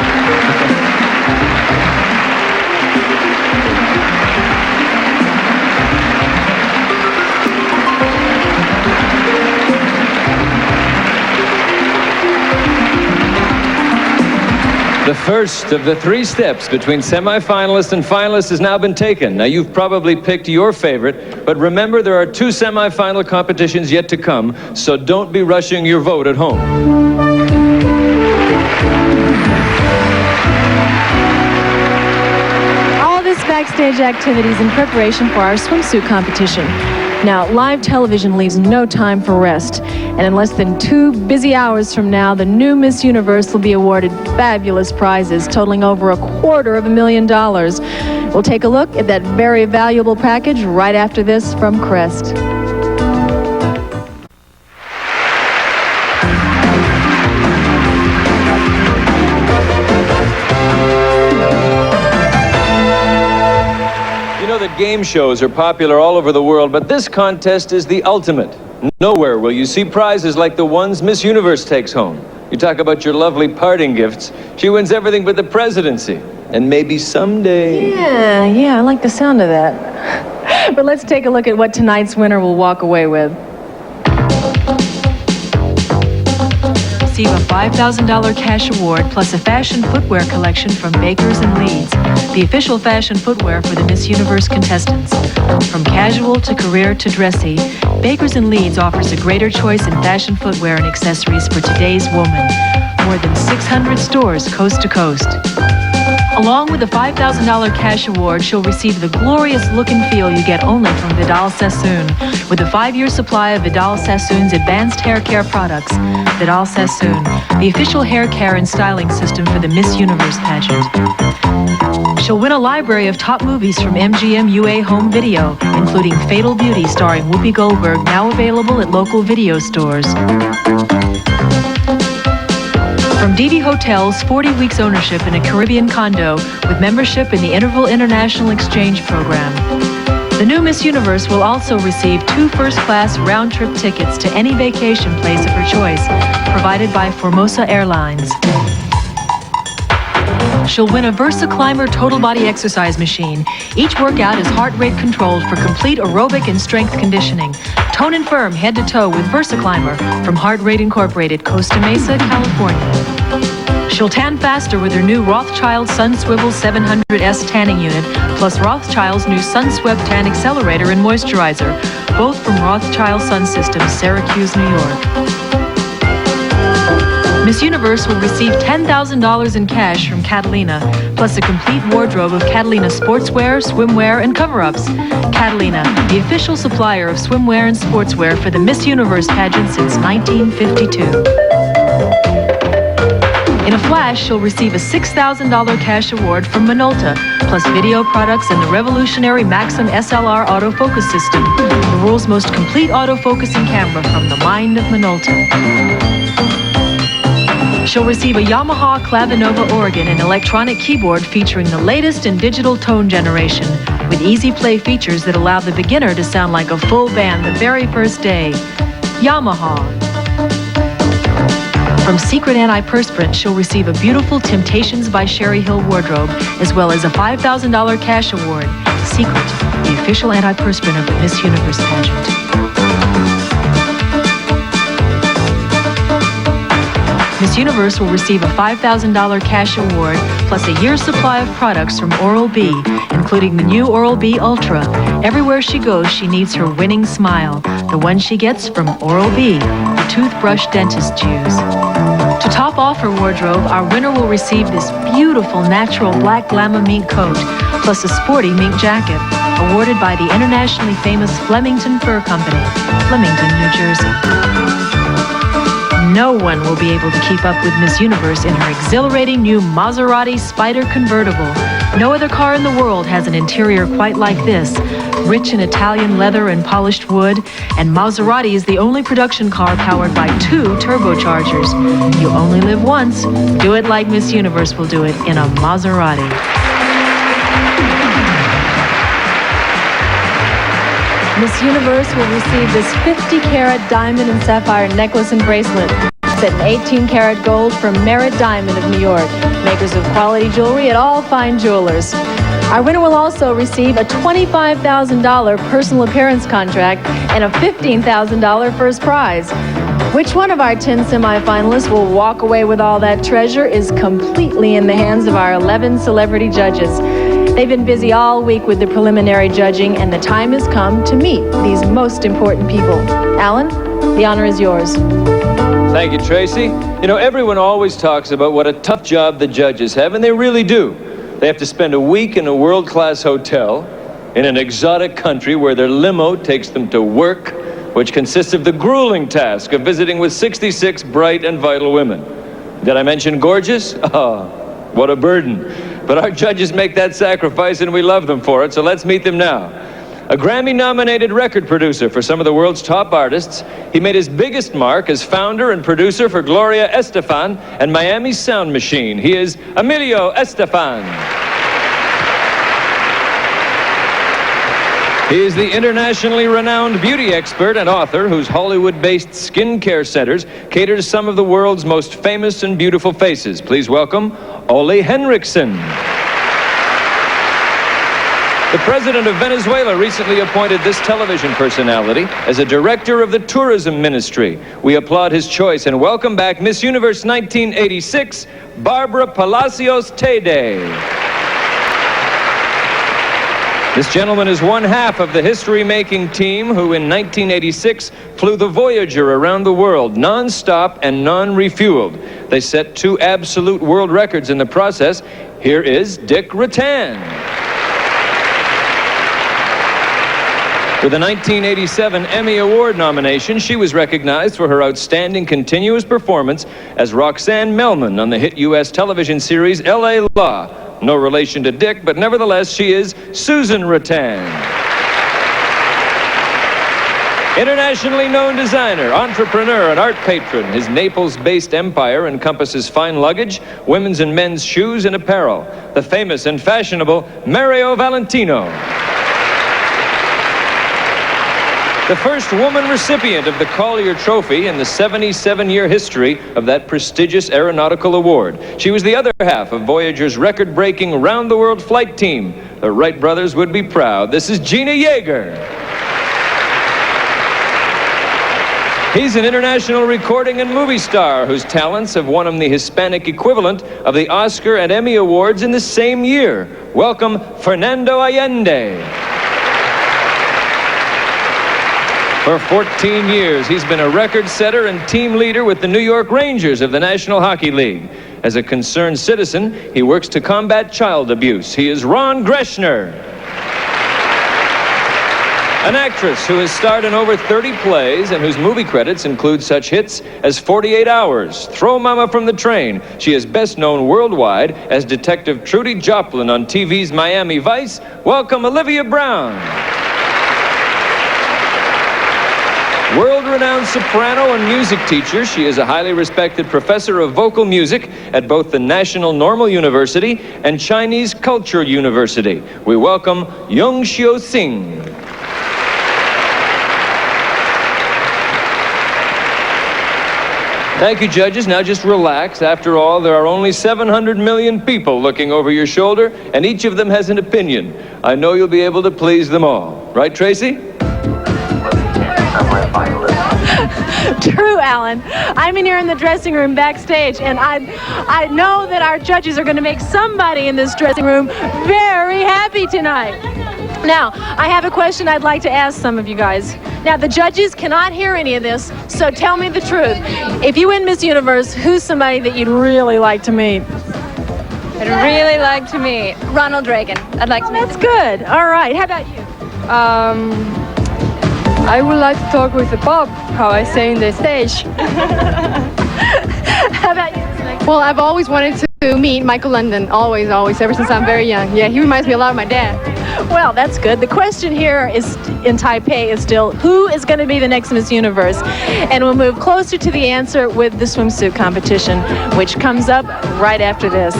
The first of the 3 steps between semifinalists and finalists has now been taken. Now, you've probably picked your favorite, but remember there are 2 semifinal competitions yet to come, so don't be rushing your vote at home. All this backstage activities in preparation for our swimsuit competition. Now, live television leaves no time for rest, and in less than 2 busy hours from now, the new Miss Universe will be awarded fabulous prizes totaling over $250,000. We'll take a look at that very valuable package right after this from Crest. Game shows are popular all over the world, but this contest is the ultimate. Nowhere will you see prizes like the ones Miss Universe takes home. You talk about your lovely parting gifts. She wins everything but the presidency. And maybe someday... Yeah, I like the sound of that. But let's take a look at what tonight's winner will walk away with. Receive a $5,000 cash award plus a fashion footwear collection from Bakers and Leeds, the official fashion footwear for the Miss Universe contestants. From casual to career to dressy, Bakers and Leeds offers a greater choice in fashion footwear and accessories for today's woman. More than 600 stores coast to coast. Along with the $5,000 cash award, she'll receive the glorious look and feel you get only from Vidal Sassoon. With a 5-year supply of Vidal Sassoon's advanced hair care products, Vidal Sassoon, the official hair care and styling system for the Miss Universe pageant. She'll win a library of top movies from MGM UA Home Video, including Fatal Beauty starring Whoopi Goldberg, now available at local video stores. From DD Hotels, 40 weeks ownership in a Caribbean condo with membership in the Interval International Exchange Program. The new Miss Universe will also receive 2 first-class round-trip tickets to any vacation place of her choice, provided by Formosa Airlines. She'll win a Versa Climber total body exercise machine. Each workout is heart rate controlled for complete aerobic and strength conditioning. Tone and firm head to toe with Versa Climber from Heart Rate Incorporated, Costa Mesa, California. She'll tan faster with her new Rothschild Sun Swivel 700S tanning unit, plus Rothschild's new Sun Swept Tan Accelerator and Moisturizer, both from Rothschild Sun Systems, Syracuse, New York. Miss Universe will receive $10,000 in cash from Catalina, plus a complete wardrobe of Catalina sportswear, swimwear, and cover-ups. Catalina, the official supplier of swimwear and sportswear for the Miss Universe pageant since 1952. In a flash, she'll receive a $6,000 cash award from Minolta, plus video products and the revolutionary Maxim SLR autofocus system, the world's most complete autofocusing camera from the mind of Minolta. She'll receive a Yamaha Clavinova organ and electronic keyboard featuring the latest in digital tone generation, with easy play features that allow the beginner to sound like a full band the very first day. Yamaha. From Secret Antiperspirant, she'll receive a beautiful Temptations by Sherry Hill wardrobe, as well as a $5,000 cash award. Secret, the official antiperspirant of the Miss Universe pageant. Miss Universe will receive a $5,000 cash award, plus a year's supply of products from Oral-B, including the new Oral-B Ultra. Everywhere she goes, she needs her winning smile, the one she gets from Oral-B, the toothbrush dentist use. To top off her wardrobe, our winner will receive this beautiful natural black Glamour mink coat, plus a sporty mink jacket, awarded by the internationally famous Flemington Fur Company, Flemington, New Jersey. No one will be able to keep up with Miss Universe in her exhilarating new Maserati Spider convertible. No other car in the world has an interior quite like this, rich in Italian leather and polished wood, and Maserati is the only production car powered by 2 turbochargers. You only live once. Do it like Miss Universe will do it in a Maserati. Miss Universe will receive this 50-carat diamond and sapphire necklace and bracelet set in 18-karat gold from Merit Diamond of New York, makers of quality jewelry at all fine jewelers. Our winner will also receive a $25,000 personal appearance contract and a $15,000 first prize. Which one of our 10 semifinalists will walk away with all that treasure is completely in the hands of our 11 celebrity judges. They've been busy all week with the preliminary judging, and the time has come to meet these most important people. Alan, the honor is yours. Thank you, Tracy. You know, everyone always talks about what a tough job the judges have, and they really do. They have to spend a week in a world-class hotel in an exotic country where their limo takes them to work, which consists of the grueling task of visiting with 66 bright and vital women. Did I mention gorgeous? Oh, what a burden. But our judges make that sacrifice, and we love them for it, so let's meet them now. A Grammy-nominated record producer for some of the world's top artists, he made his biggest mark as founder and producer for Gloria Estefan and Miami's Sound Machine. He is Emilio Estefan. He is the internationally renowned beauty expert and author whose Hollywood-based skincare centers cater to some of the world's most famous and beautiful faces. Please welcome Ole Henriksen. The president of Venezuela recently appointed this television personality as a director of the tourism ministry. We applaud his choice and welcome back Miss Universe 1986, Barbara Palacios Tede. This gentleman is one half of the history-making team who in 1986 flew the Voyager around the world, non-stop and non-refueled. They set 2 absolute world records in the process. Here is Dick Rattan. With a 1987 Emmy Award nomination, she was recognized for her outstanding continuous performance as Roxanne Melman on the hit U.S. television series L.A. Law. No relation to Dick, but nevertheless, she is Susan Rattan. Internationally known designer, entrepreneur, and art patron, his Naples-based empire encompasses fine luggage, women's and men's shoes and apparel. The famous and fashionable Mario Valentino. The first woman recipient of the Collier Trophy in the 77-year history of that prestigious aeronautical award. She was the other half of Voyager's record-breaking round-the-world flight team. The Wright brothers would be proud. This is Gina Yeager. He's an international recording and movie star whose talents have won him the Hispanic equivalent of the Oscar and Emmy Awards in the same year. Welcome, Fernando Allende. For 14 years, he's been a record setter and team leader with the New York Rangers of the National Hockey League. As a concerned citizen, he works to combat child abuse. He is Ron Greschner. An actress who has starred in over 30 plays and whose movie credits include such hits as 48 Hours, Throw Mama from the Train. She is best known worldwide as Detective Trudy Joplin on TV's Miami Vice. Welcome, Olivia Brown. World-renowned soprano and music teacher, she is a highly respected professor of vocal music at both the National Normal University and Chinese Culture University. We welcome Yung Xiu Sing. Thank you, judges. Now just relax. After all, there are only 700 million people looking over your shoulder, and each of them has an opinion. I know you'll be able to please them all. Right, Tracy? True, Alan. I'm in here in the dressing room backstage, and I know that our judges are going to make somebody in this dressing room very happy tonight. Now, I have a question I'd like to ask some of you guys. Now, the judges cannot hear any of this, so tell me the truth. If you win Miss Universe, who's somebody that you'd really like to meet? I'd really like to meet Ronald Reagan. I'd like to meet him. That's good. All right. How about you? I would like to talk with Bob, how I say in the stage. How about you? Well, I've always wanted to meet Michael London. Always, ever since I'm very young. Yeah, he reminds me a lot of my dad. Well, that's good. The question here is in Taipei is still, who is going to be the next Miss Universe? And we'll move closer to the answer with the swimsuit competition, which comes up right after this.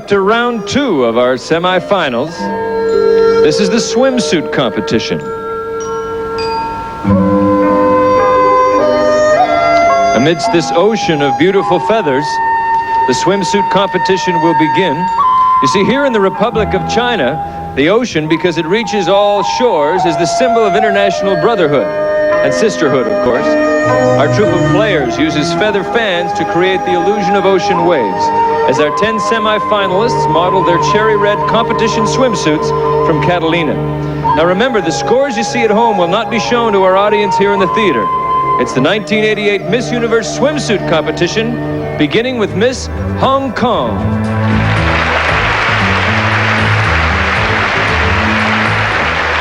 to round 2 of our semifinals. This is the swimsuit competition. Amidst this ocean of beautiful feathers, the swimsuit competition will begin. You see, here in the Republic of China, the ocean, because it reaches all shores, is the symbol of international brotherhood and sisterhood, of course. Our troupe of players uses feather fans to create the illusion of ocean waves, as our 10 semi-finalists model their cherry red competition swimsuits from Catalina. Now remember, the scores you see at home will not be shown to our audience here in the theater. It's the 1988 Miss Universe swimsuit competition, beginning with Miss Hong Kong.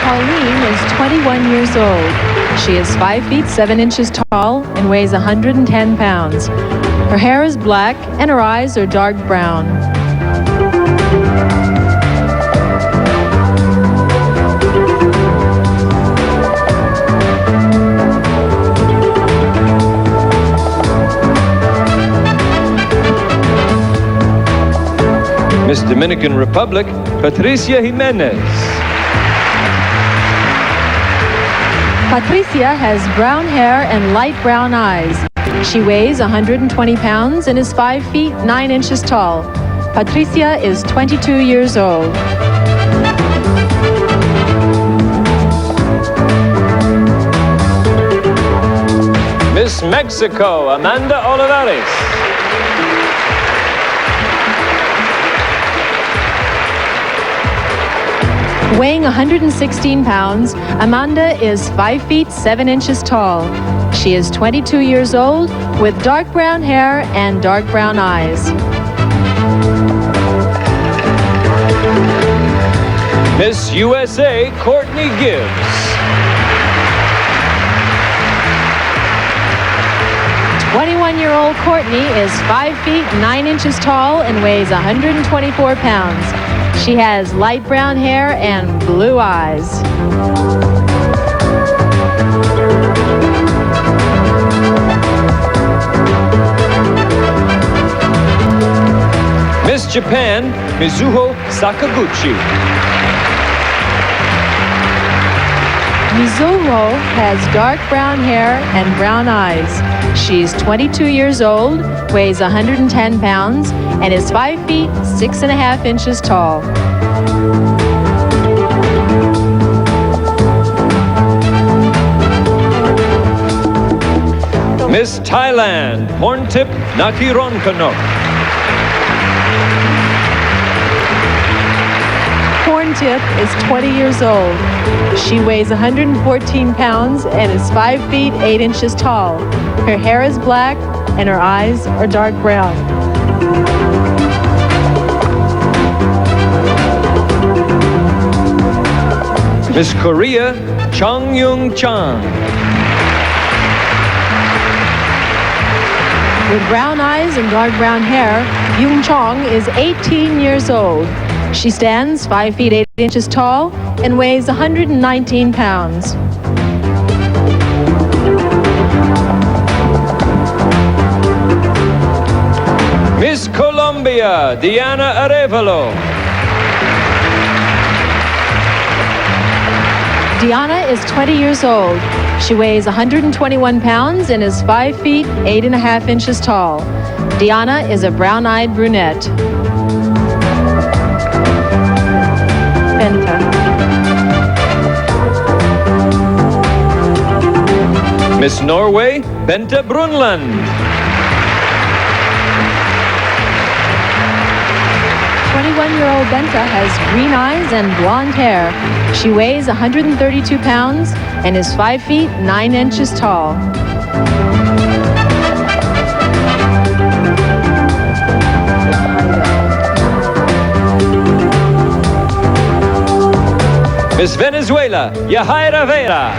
Pauline is 21 years old. She is 5 feet 7 inches tall and weighs 110 pounds. Her hair is black and her eyes are dark brown. Miss Dominican Republic, Patricia Jimenez. Patricia has brown hair and light brown eyes. She weighs 120 pounds and is 5 feet 9 inches tall. Patricia is 22 years old. Miss Mexico, Amanda Olivares. Weighing 116 pounds, Amanda is 5 feet 7 inches tall. She is 22 years old with dark brown hair and dark brown eyes. Miss USA, Courtney Gibbs. 21-year-old Courtney is 5 feet 9 inches tall and weighs 124 pounds. She has light brown hair and blue eyes. Miss Japan, Mizuho Sakaguchi. Mizuho has dark brown hair and brown eyes. She's 22 years old, weighs 110 pounds, and is 5 feet 6.5 inches tall. Miss Thailand, Porntip Nakhirunkanok. Porntip is 20 years old. She weighs 114 pounds and is 5 feet 8 inches tall. Her hair is black and her eyes are dark brown. Miss Korea, Chung Yung Chang. With brown eyes and dark brown hair, Yung Chong is 18 years old. She stands 5 feet 8 inches tall and weighs 119 pounds. Miss Colombia, Diana Arevalo. Diana is 20 years old. She weighs 121 pounds and is 5 feet 8.5 inches tall. Diana is a brown-eyed brunette. Benta. Miss Norway, Bente Brunland. 21-year-old Benta has green eyes and blonde hair. She weighs 132 pounds and is 5 feet 9 inches tall. Miss Venezuela, Yahaira Vera.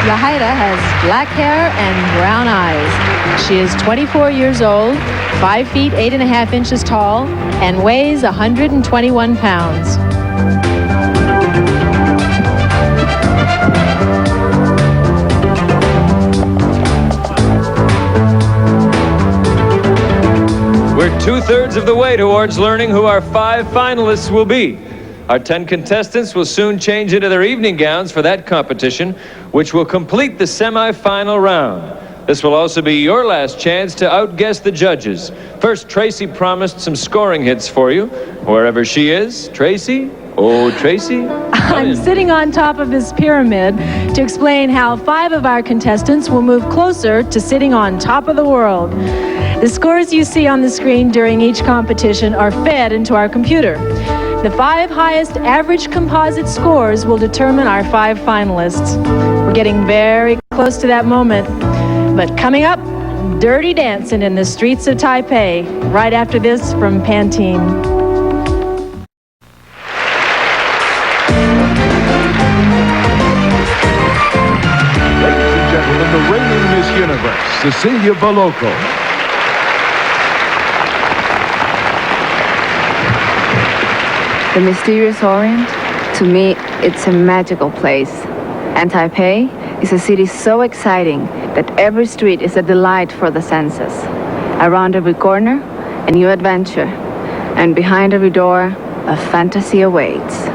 Yahaira has black hair and brown eyes. She is 24 years old, 5 feet 8.5 inches tall, and weighs 121 pounds. We're 2/3 of the way towards learning who our 5 finalists will be. Our 10 contestants will soon change into their evening gowns for that competition, which will complete the semi-final round. This will also be your last chance to outguess the judges. First, Tracy promised some scoring hits for you, wherever she is. Tracy? Oh, Tracy? I'm sitting on top of this pyramid to explain how 5 of our contestants will move closer to sitting on top of the world. The scores you see on the screen during each competition are fed into our computer. The 5 highest average composite scores will determine our 5 finalists. We're getting very close to that moment. But coming up, Dirty Dancing in the streets of Taipei, right after this from Pantene. The reigning Miss Universe, Cecilia Boloco. The mysterious Orient, to me, it's a magical place. And Taipei is a city so exciting that every street is a delight for the senses. Around every corner, a new adventure. And behind every door, a fantasy awaits.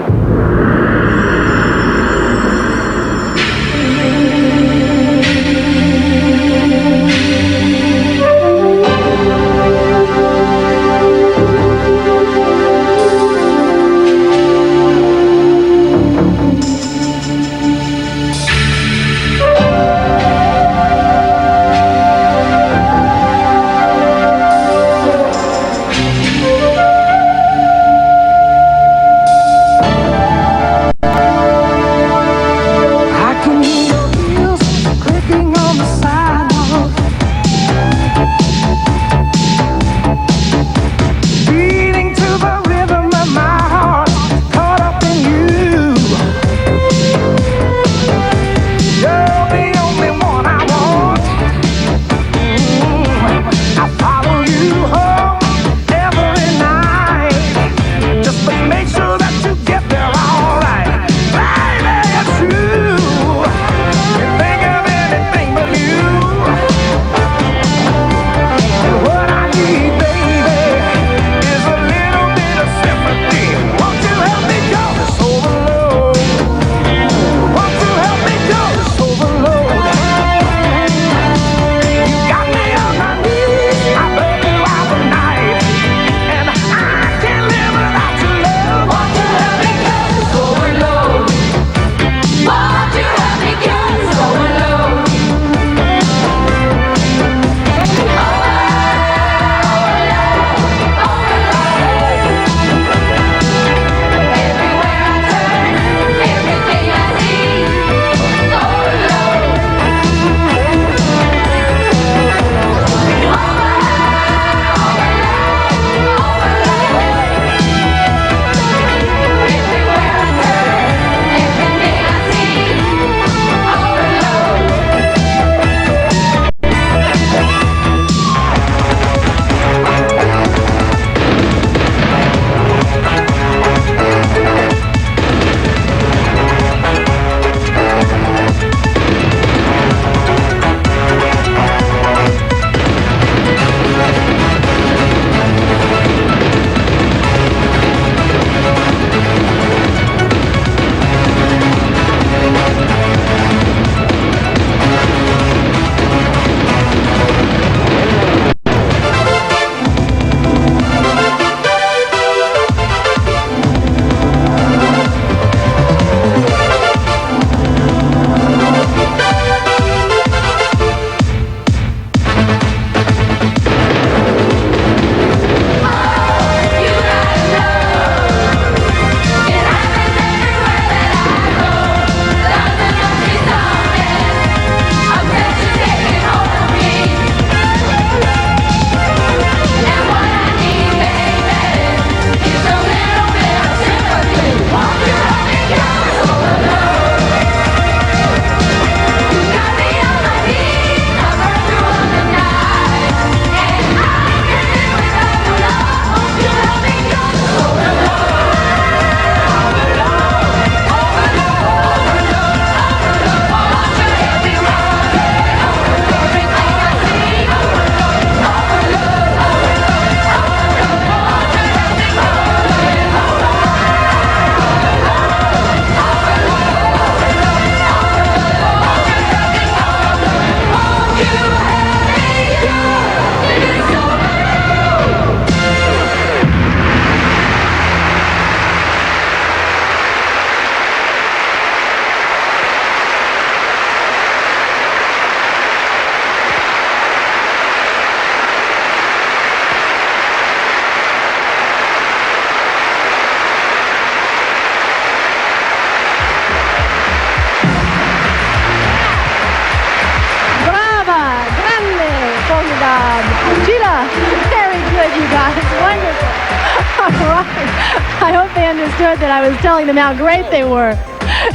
I hope they understood that I was telling them how great they were.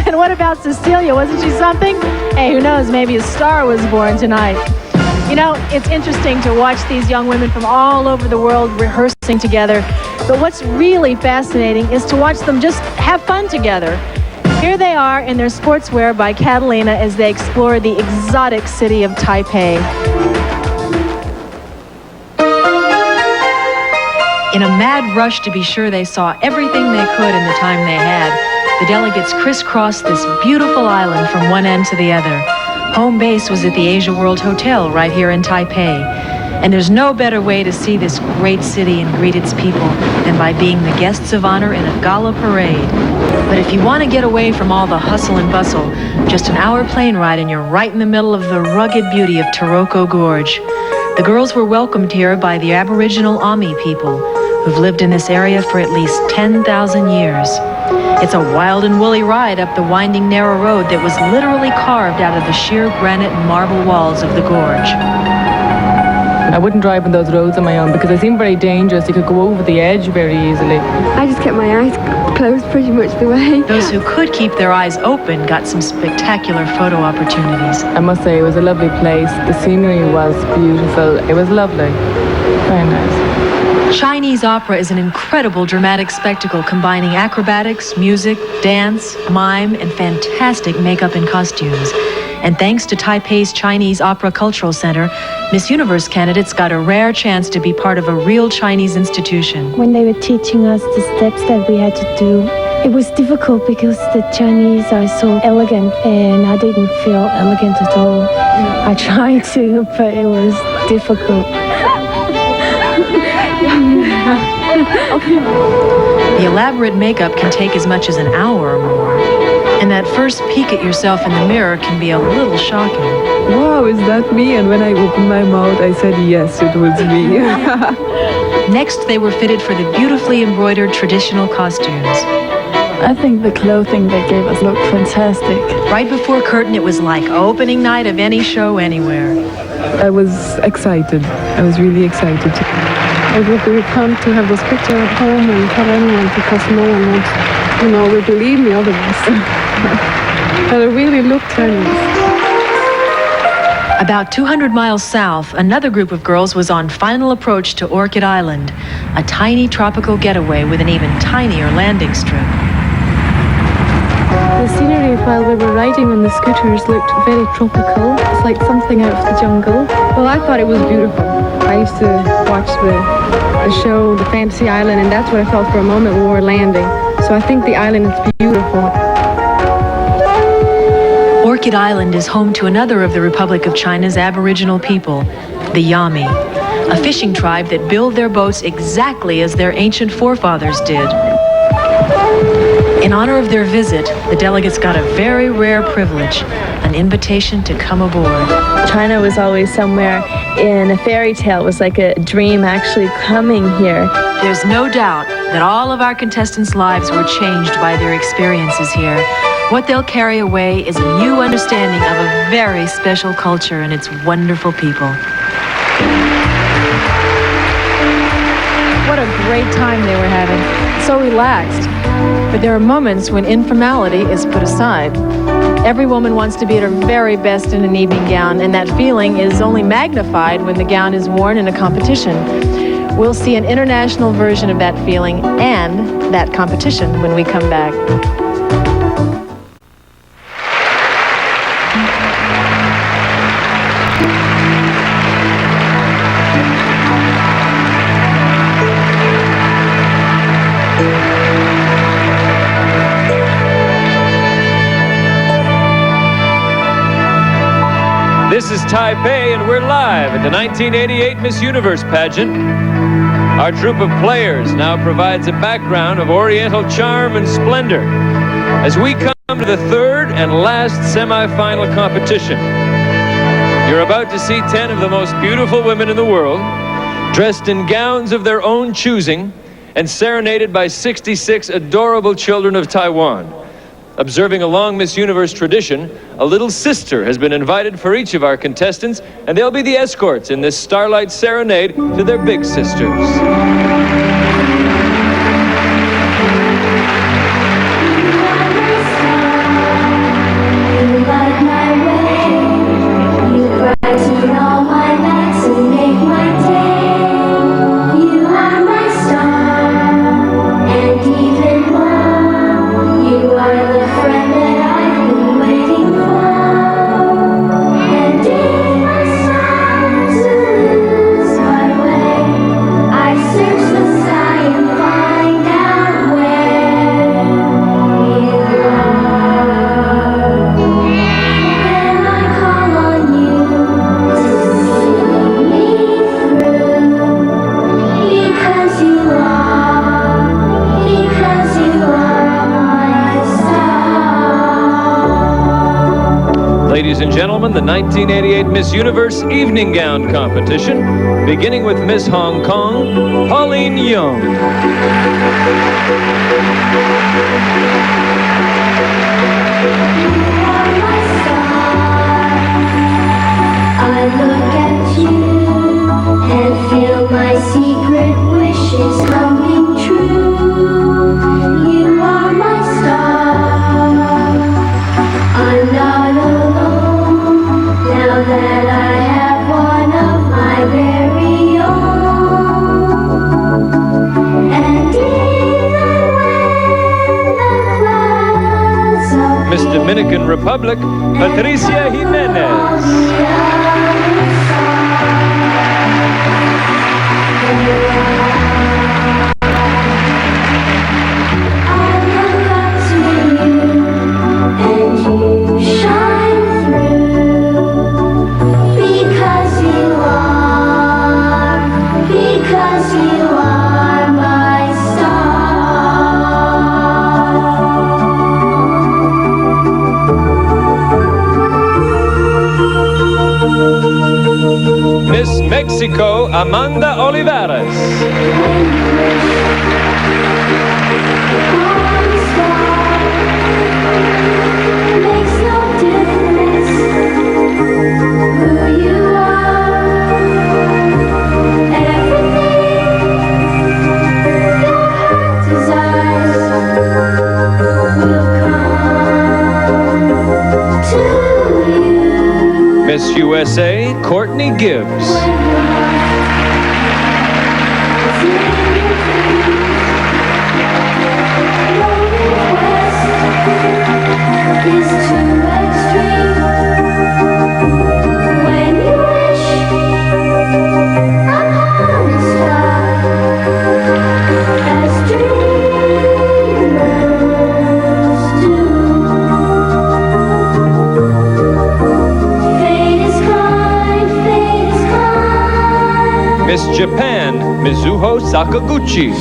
And what about Cecilia? Wasn't she something? Hey, who knows? Maybe a star was born tonight. You know, it's interesting to watch these young women from all over the world rehearsing together. But what's really fascinating is to watch them just have fun together. Here they are in their sportswear by Catalina as they explore the exotic city of Taipei. In a mad rush to be sure they saw everything they could in the time they had, the delegates crisscrossed this beautiful island from one end to the other. Home base was at the Asia World Hotel right here in Taipei. And there's no better way to see this great city and greet its people than by being the guests of honor in a gala parade. But if you want to get away from all the hustle and bustle, just an hour plane ride and you're right in the middle of the rugged beauty of Taroko Gorge. The girls were welcomed here by the Aboriginal Ami people, who've lived in this area for at least 10,000 years. It's a wild and woolly ride up the winding narrow road that was literally carved out of the sheer granite and marble walls of the gorge. I wouldn't drive on those roads on my own because they seem very dangerous. You could go over the edge very easily. I just kept my eyes closed pretty much the way. Those who could keep their eyes open got some spectacular photo opportunities. I must say it was a lovely place. The scenery was beautiful. It was lovely. Very nice. Chinese opera is an incredible dramatic spectacle combining acrobatics, music, dance, mime, and fantastic makeup and costumes. And thanks to Taipei's Chinese Opera Cultural Center, Miss Universe candidates got a rare chance to be part of a real Chinese institution. When they were teaching us the steps that we had to do, it was difficult because the Chinese are so elegant and I didn't feel elegant at all. I tried to, but it was difficult. The elaborate makeup can take as much as an hour or more. And that first peek at yourself in the mirror can be a little shocking. Wow, is that me? And when I opened my mouth, I said, yes, it was me. Next, they were fitted for the beautifully embroidered traditional costumes. I think the clothing they gave us looked fantastic. Right before curtain, it was like opening night of any show anywhere. I was excited. I was really excited. It would be fun to have this picture at home and tell anyone because no one would, would believe me otherwise. But it really looked Chinese. About 200 miles south, another group of girls was on final approach to Orchid Island, a tiny tropical getaway with an even tinier landing strip. The scenery while we were riding on the scooters looked very tropical. It's like something out of the jungle. Well, I thought it was beautiful. I used to watch the show, The Fantasy Island, and that's what I felt for a moment when we were landing. So I think the island is beautiful. Orchid Island is home to another of the Republic of China's Aboriginal people, the Yami, a fishing tribe that build their boats exactly as their ancient forefathers did. In honor of their visit, the delegates got a very rare privilege, an invitation to come aboard. China was always somewhere in a fairy tale. It was like a dream actually coming here. There's no doubt that all of our contestants' lives were changed by their experiences here. What they'll carry away is a new understanding of a very special culture and its wonderful people. What a great time they were having. So relaxed. But there are moments when informality is put aside. Every woman wants to be at her very best in an evening gown, and that feeling is only magnified when the gown is worn in a competition. We'll see an international version of that feeling and that competition when we come back. This is Taipei, and we're live at the 1988 Miss Universe pageant. Our troupe of players now provides a background of Oriental charm and splendor as we come to the third and last semi-final competition. You're about to see 10 of the most beautiful women in the world, dressed in gowns of their own choosing and serenaded by 66 adorable children of Taiwan. Observing a long Miss Universe tradition, a little sister has been invited for each of our contestants, and they'll be the escorts in this starlight serenade to their big sisters. Ladies and gentlemen, the 1988 Miss Universe Evening Gown Competition, beginning with Miss Hong Kong, Pauline Young. I look at you and feel my secret wishes coming true. You are my star. I'm not alone now that I have one of my very own. And even when the clouds are Miss Dominican Republic, Patricia Jimenez. Miss Mexico, Amanda Olivares. Miss USA, Courtney Gibbs. Miss Japan, Mizuho Sakaguchi.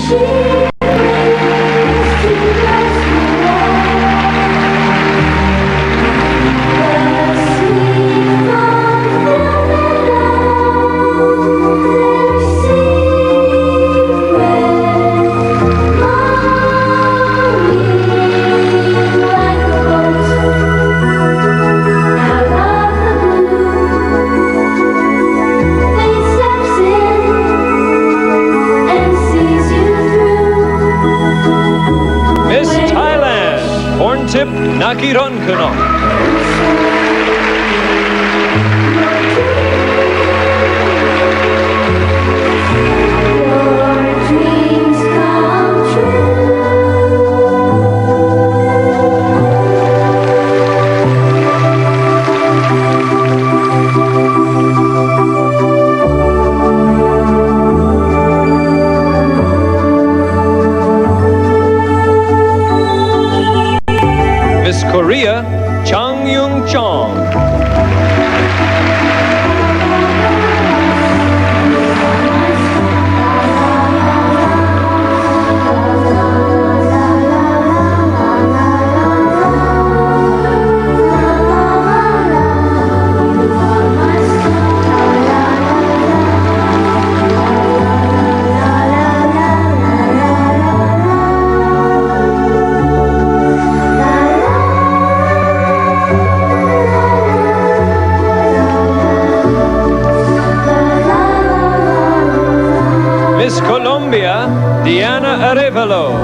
Porntip, Nakhirunkanok. Miss Korea, Chang Yung Chong. Miss Colombia, Diana Arevalo.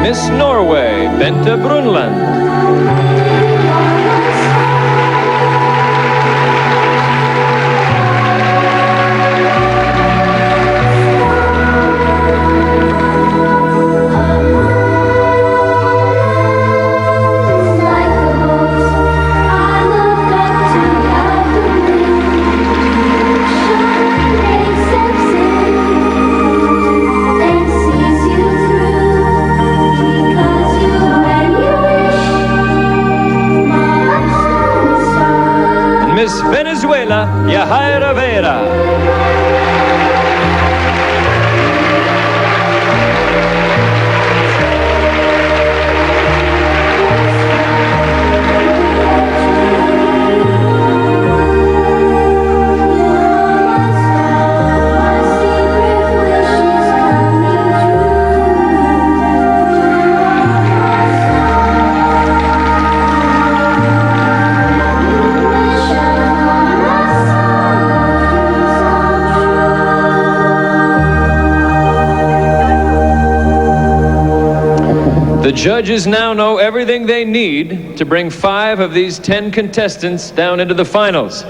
Miss Norway, Bente Brunland. China, Yahaira Vera. The judges now know everything they need to bring 5 of these 10 contestants down into the finals.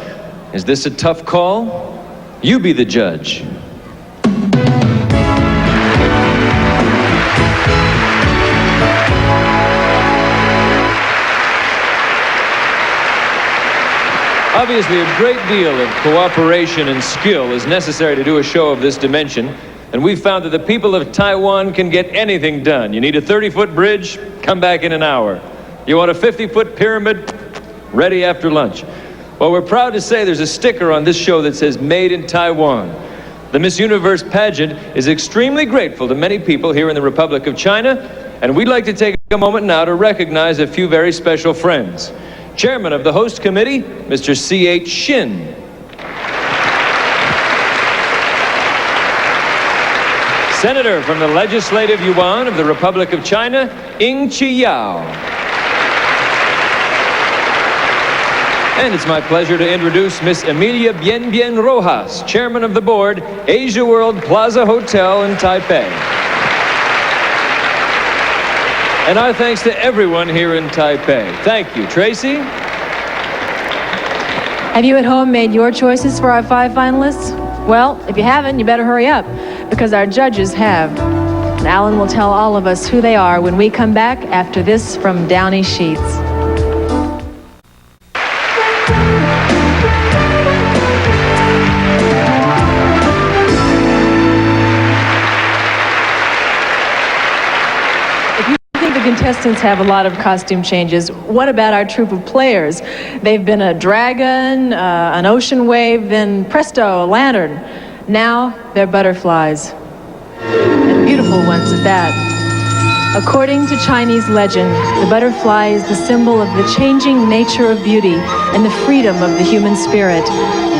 Is this a tough call? You be the judge. Obviously, a great deal of cooperation and skill is necessary to do a show of this dimension. And we found that the people of Taiwan can get anything done. You need a 30-foot bridge, come back in an hour. You want a 50-foot pyramid, ready after lunch. Well, we're proud to say there's a sticker on this show that says Made in Taiwan. The Miss Universe pageant is extremely grateful to many people here in the Republic of China, and we'd like to take a moment now to recognize a few very special friends. Chairman of the host committee, Mr. C.H. Shin. Senator from the Legislative Yuan of the Republic of China, Ng Chi-yao. And it's my pleasure to introduce Miss Emilia Bien Bien Rojas, Chairman of the Board, Asia World Plaza Hotel in Taipei. And our thanks to everyone here in Taipei. Thank you. Tracy? Have you at home made your choices for our 5 finalists? Well, if you haven't, you better hurry up, because our judges have. And Alan will tell all of us who they are when we come back after this from Downey Sheets. Contestants have a lot of costume changes. What about our troupe of players? They've been a dragon, an ocean wave, then presto, a lantern. Now they're butterflies. And beautiful ones at that. According to Chinese legend, the butterfly is the symbol of the changing nature of beauty and the freedom of the human spirit.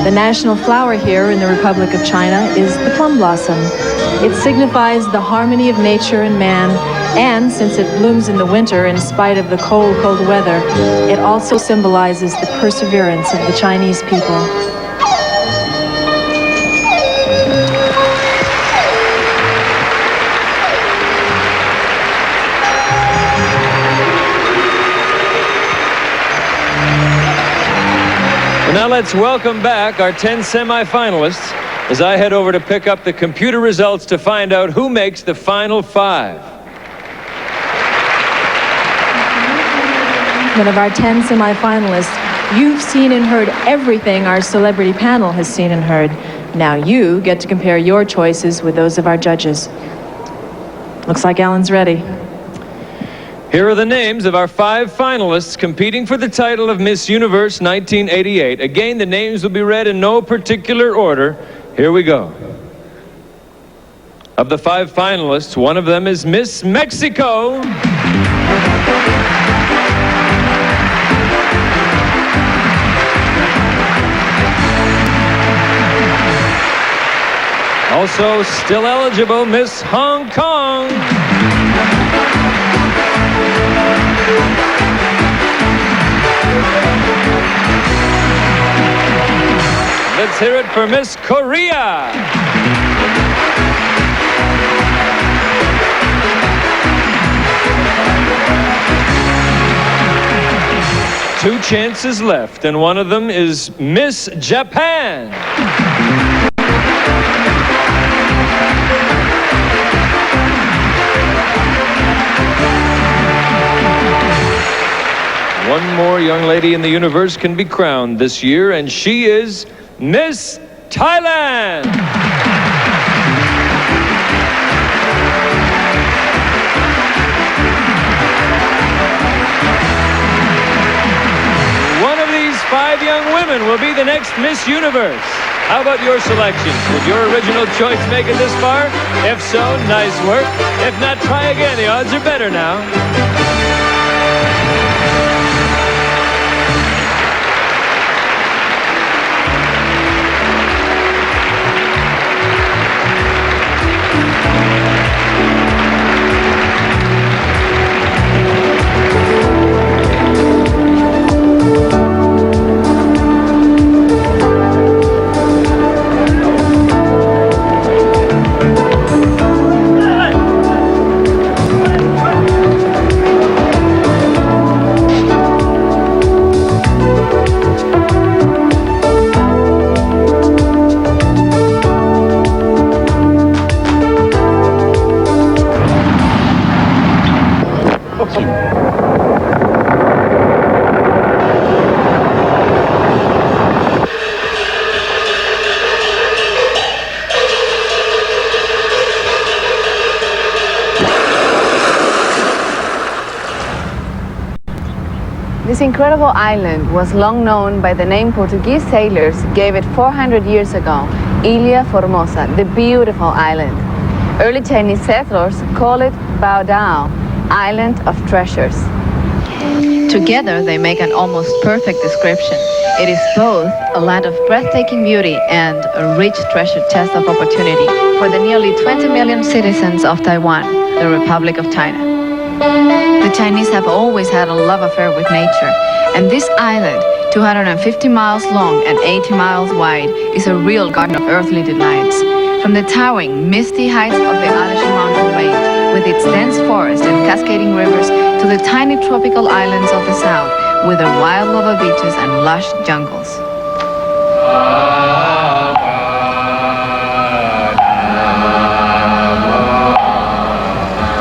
The national flower here in the Republic of China is the plum blossom. It signifies the harmony of nature and man, and since it blooms in the winter in spite of the cold, cold weather, it also symbolizes the perseverance of the Chinese people. And now let's welcome back our 10 semifinalists as I head over to pick up the computer results to find out who makes the final 5. One of our 10 semifinalists, you've seen and heard everything our celebrity panel has seen and heard. Now you get to compare your choices with those of our judges. Looks like Alan's ready. Here are the names of our 5 finalists competing for the title of Miss Universe 1988. Again, the names will be read in no particular order. Here we go. Of the 5 finalists, one of them is Miss Mexico. Also still eligible, Miss Hong Kong. Let's hear it for Miss Korea. Two chances left, and one of them is Miss Japan. One more young lady in the universe can be crowned this year, and she is Miss Thailand. One of these 5 young women woman will be the next Miss Universe? How about your selections? Did your original choice make it this far? If so, nice work. If not, try again. The odds are better now. This incredible island was long known by the name Portuguese sailors gave it 400 years ago, Ilha Formosa, the beautiful island. Early Chinese settlers call it Bao Dao, Island of Treasures. Together they make an almost perfect description. It is both a land of breathtaking beauty and a rich treasure chest of opportunity for the nearly 20 million citizens of Taiwan, the Republic of China. The Chinese have always had a love affair with nature, and this island, 250 miles long and 80 miles wide, is a real garden of earthly delights. From the towering, misty heights of the Alashan mountain range, with its dense forest and cascading rivers, to the tiny tropical islands of the south, with their wild lava beaches and lush jungles.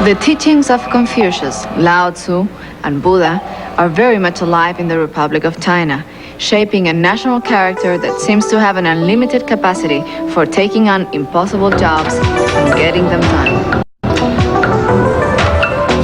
The teachings of Confucius, Lao Tzu, and Buddha are very much alive in the Republic of China, shaping a national character that seems to have an unlimited capacity for taking on impossible jobs and getting them done.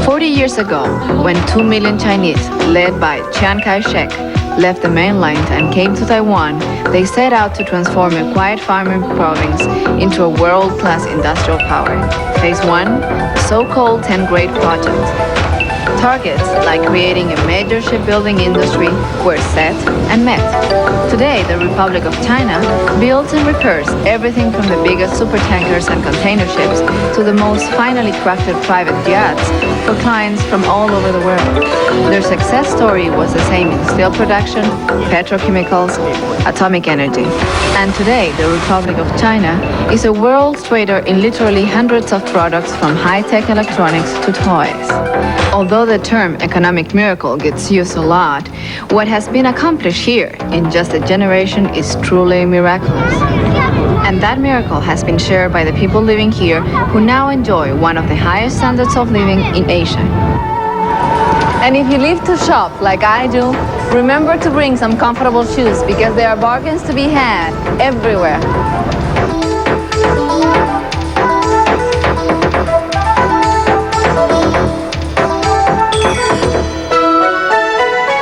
40 years ago, when 2 million Chinese, led by Chiang Kai-shek, left the mainland and came to Taiwan, they set out to transform a quiet farming province into a world-class industrial power. Phase 1, the so-called 10 Great Project. Targets like creating a major shipbuilding industry were set and met. Today, the Republic of China builds and repairs everything from the biggest supertankers and container ships to the most finely crafted private yachts for clients from all over the world. Their success story was the same in steel production, petrochemicals, atomic energy. And today, the Republic of China is a world trader in literally hundreds of products from high-tech electronics to toys. Although the term economic miracle gets used a lot, what has been accomplished here in just a generation is truly miraculous. And that miracle has been shared by the people living here who now enjoy one of the highest standards of living in Asia. And if you live to shop like I do, remember to bring some comfortable shoes because there are bargains to be had everywhere.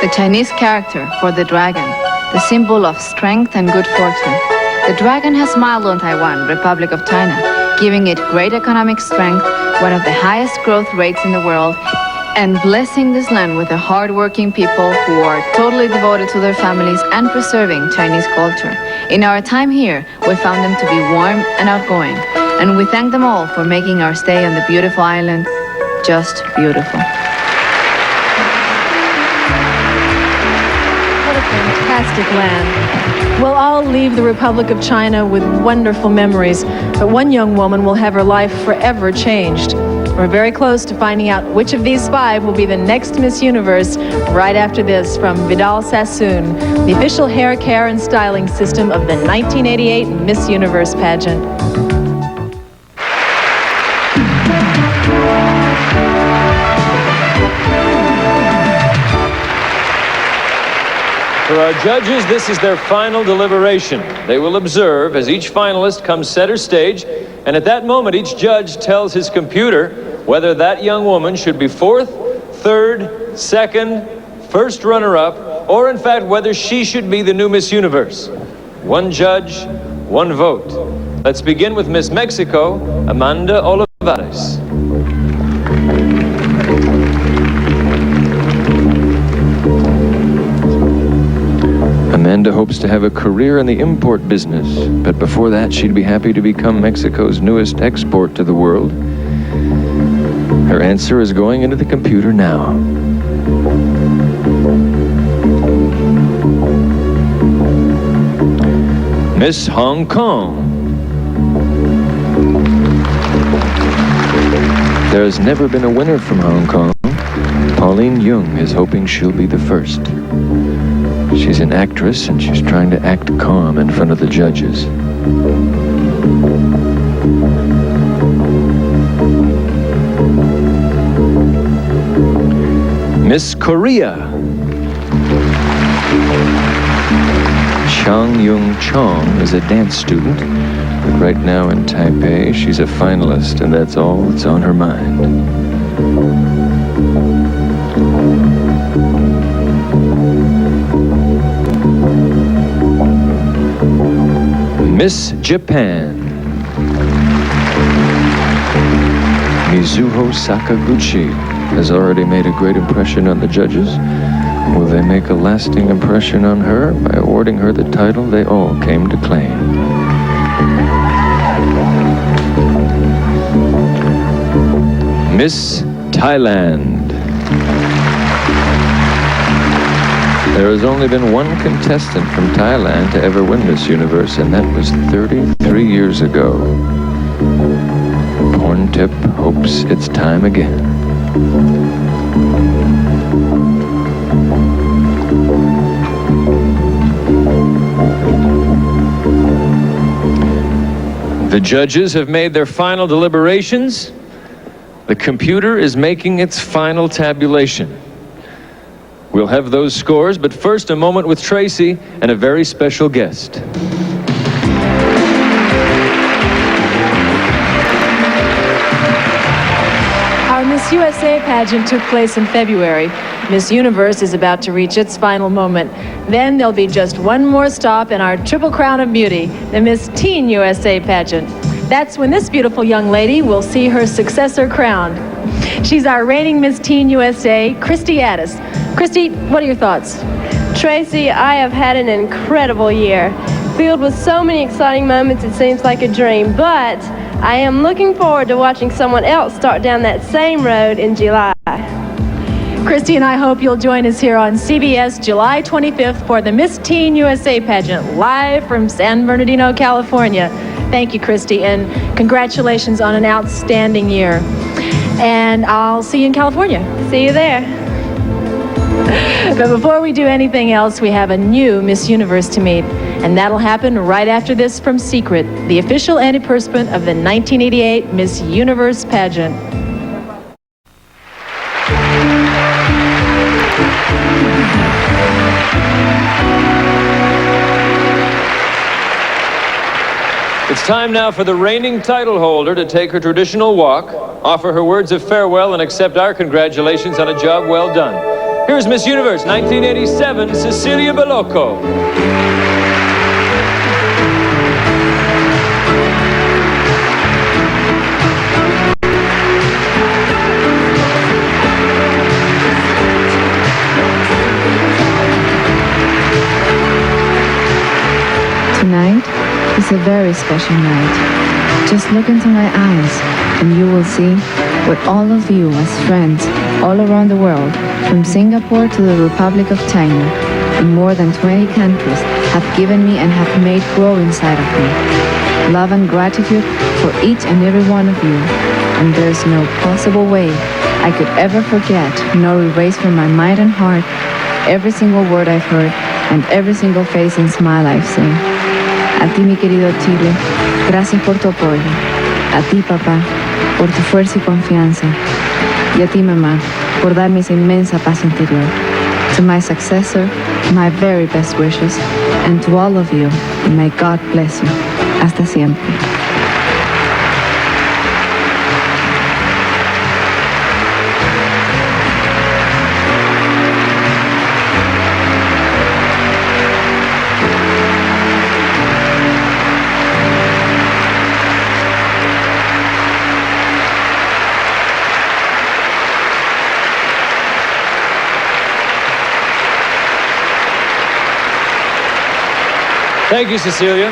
The Chinese character for the dragon, the symbol of strength and good fortune. The dragon has smiled on Taiwan, Republic of China, giving it great economic strength, one of the highest growth rates in the world, and blessing this land with the hard-working people who are totally devoted to their families and preserving Chinese culture. In our time here, we found them to be warm and outgoing, and we thank them all for making our stay on the beautiful island just beautiful. Fantastic land. We'll all leave the Republic of China with wonderful memories, but one young woman will have her life forever changed. We're very close to finding out which of these 5 will be the next Miss Universe right after this from Vidal Sassoon, the official hair care and styling system of the 1988 Miss Universe pageant. For our judges, this is their final deliberation. They will observe as each finalist comes center stage, and at that moment, each judge tells his computer whether that young woman should be 4th, 3rd, 2nd, 1st runner-up, or in fact whether she should be the new Miss Universe. One judge, one vote. Let's begin with Miss Mexico, Amanda Olivares. Amanda hopes to have a career in the import business, but before that she'd be happy to become Mexico's newest export to the world. Her answer is going into the computer now. Miss Hong Kong. There has never been a winner from Hong Kong. Pauline Jung is hoping she'll be the first. She's an actress and she's trying to act calm in front of the judges. Miss Korea. Chang Yung Chong is a dance student, but right now in Taipei she's a finalist, and that's all that's on her mind. Miss Japan. Mizuho Sakaguchi has already made a great impression on the judges. Will they make a lasting impression on her by awarding her the title they all came to claim? Miss Thailand. There has only been one contestant from Thailand to ever win Miss Universe, and that was 33 years ago. Porntip hopes it's time again. The judges have made their final deliberations. The computer is making its final tabulation. We'll have those scores, but first a moment with Tracy and a very special guest. Our Miss USA pageant took place in February. Miss Universe is about to reach its final moment. Then there'll be just one more stop in our Triple Crown of Beauty, the Miss Teen USA pageant. That's when this beautiful young lady will see her successor crowned. She's our reigning Miss Teen USA, Christy Addis. Christy, what are your thoughts? Tracy, I have had an incredible year, filled with so many exciting moments it seems like a dream, but I am looking forward to watching someone else start down that same road in July. Christy and I hope you'll join us here on CBS July 25th for the Miss Teen USA pageant, live from San Bernardino, California. Thank you, Christy, and congratulations on an outstanding year. And I'll see you in California. See you there. But before we do anything else, we have a new Miss Universe to meet, and that'll happen right after this from Secret, the official antiperspirant of the 1988 Miss Universe pageant. It's time now for the reigning title holder to take her traditional walk, offer her words of farewell, and accept our congratulations on a job well done. Here's Miss Universe 1987, Cecilia Bellocco. Tonight is a very special night. Just look into my eyes and you will see what all of you as friends all around the world, from Singapore to the Republic of China, in more than 20 countries, have given me and have made grow inside of me. Love and gratitude for each and every one of you. And there's no possible way I could ever forget nor erase from my mind and heart every single word I've heard and every single face and smile I've seen. A ti, mi querido Chile, gracias por tu apoyo. A ti, papá, por tu fuerza y confianza. Y a ti, mamá, por darme esa inmensa paz interior. To my successor, my very best wishes. And to all of you, may God bless you. Hasta siempre. Thank you, Cecilia.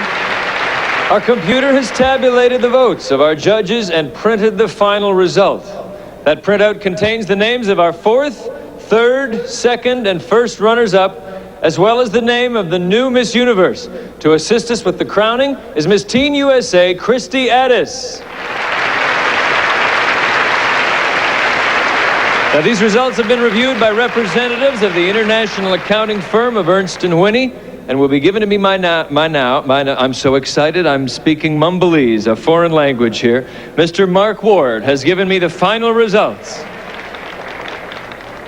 Our computer has tabulated the votes of our judges and printed the final result. That printout contains the names of our fourth, third, second, and first runners-up, as well as the name of the new Miss Universe. To assist us with the crowning is Miss Teen USA, Christy Addis. Now, these results have been reviewed by representatives of the international accounting firm of Ernst & Whinney, and will be given to me I'm so excited, I'm speaking Mumbleese, a foreign language here. Mr. Mark Ward has given me the final results.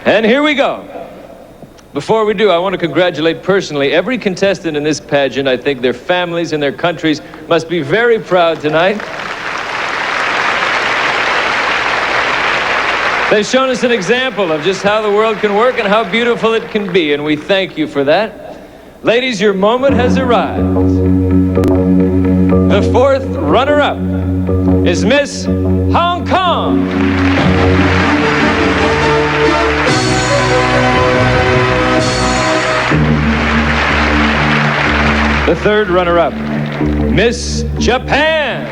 And here we go. Before we do, I want to congratulate personally every contestant in this pageant. I think their families and their countries must be very proud tonight. They've shown us an example of just how the world can work and how beautiful it can be, and we thank you for that. Ladies, your moment has arrived. The fourth runner-up is Miss Hong Kong. The third runner-up, Miss Japan.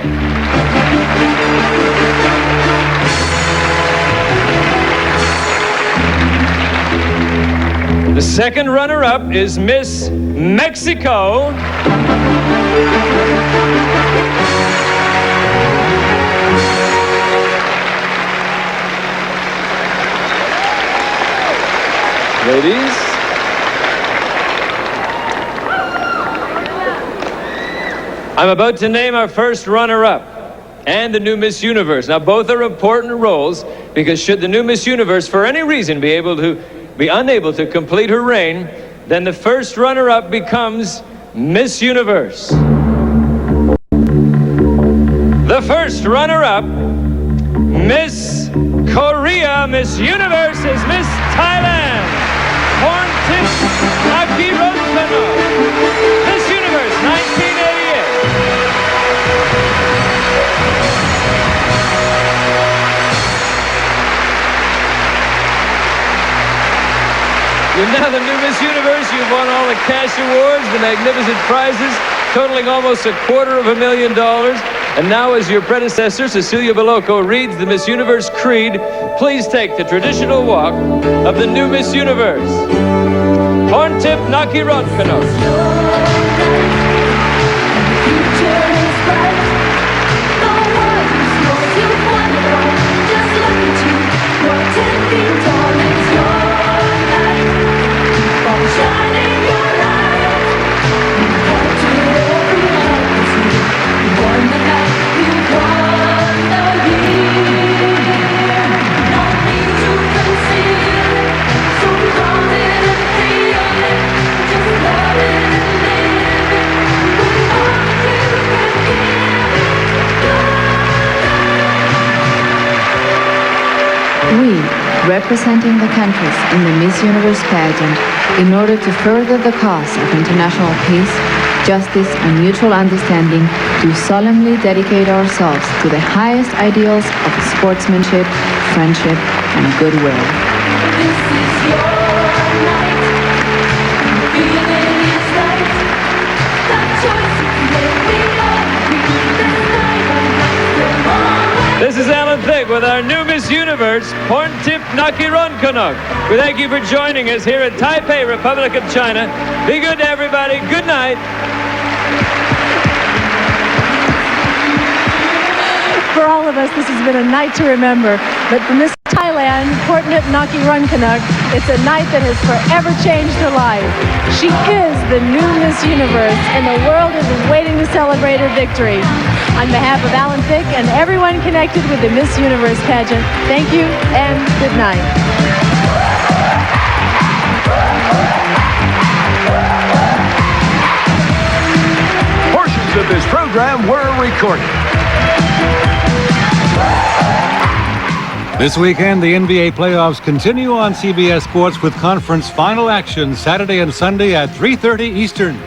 The second runner-up is Miss Mexico. Ladies. I'm about to name our first runner-up and the new Miss Universe. Now, both are important roles because should the new Miss Universe, for any reason, be unable to complete her reign, then the first runner-up becomes Miss Universe. The first runner-up, Miss Korea. Miss Universe is Miss Thailand, Porntip Nakhirunkanok. Miss Universe, 1988. You're now the new Miss Universe. You've won all the cash awards, the magnificent prizes, totaling almost $250,000. And now, as your predecessor, Cecilia Boloco, reads the Miss Universe Creed, please take the traditional walk of the new Miss Universe. Porntip Nakhirunkanok. We, representing the countries in the Miss Universe pageant, in order to further the cause of international peace, justice, and mutual understanding, do solemnly dedicate ourselves to the highest ideals of sportsmanship, friendship, and goodwill. This is your night. Feeling is right. The choices that we all agree. This night I This is Alan Thicke with our new Miss Universe, Porntip Nakhirunkanok. We thank you for joining us here at Taipei, Republic of China. Be good to everybody. Good night. For all of us, this has been a night to remember. But for Miss Thailand, Porntip Nakhirunkanok, it's a night that has forever changed her life. She is the new Miss Universe, and the world is waiting to celebrate her victory. On behalf of Alan Thicke and everyone connected with the Miss Universe pageant, thank you and good night. Portions of this program were recorded. This weekend, the NBA playoffs continue on CBS Sports with conference final action Saturday and Sunday at 3:30 Eastern.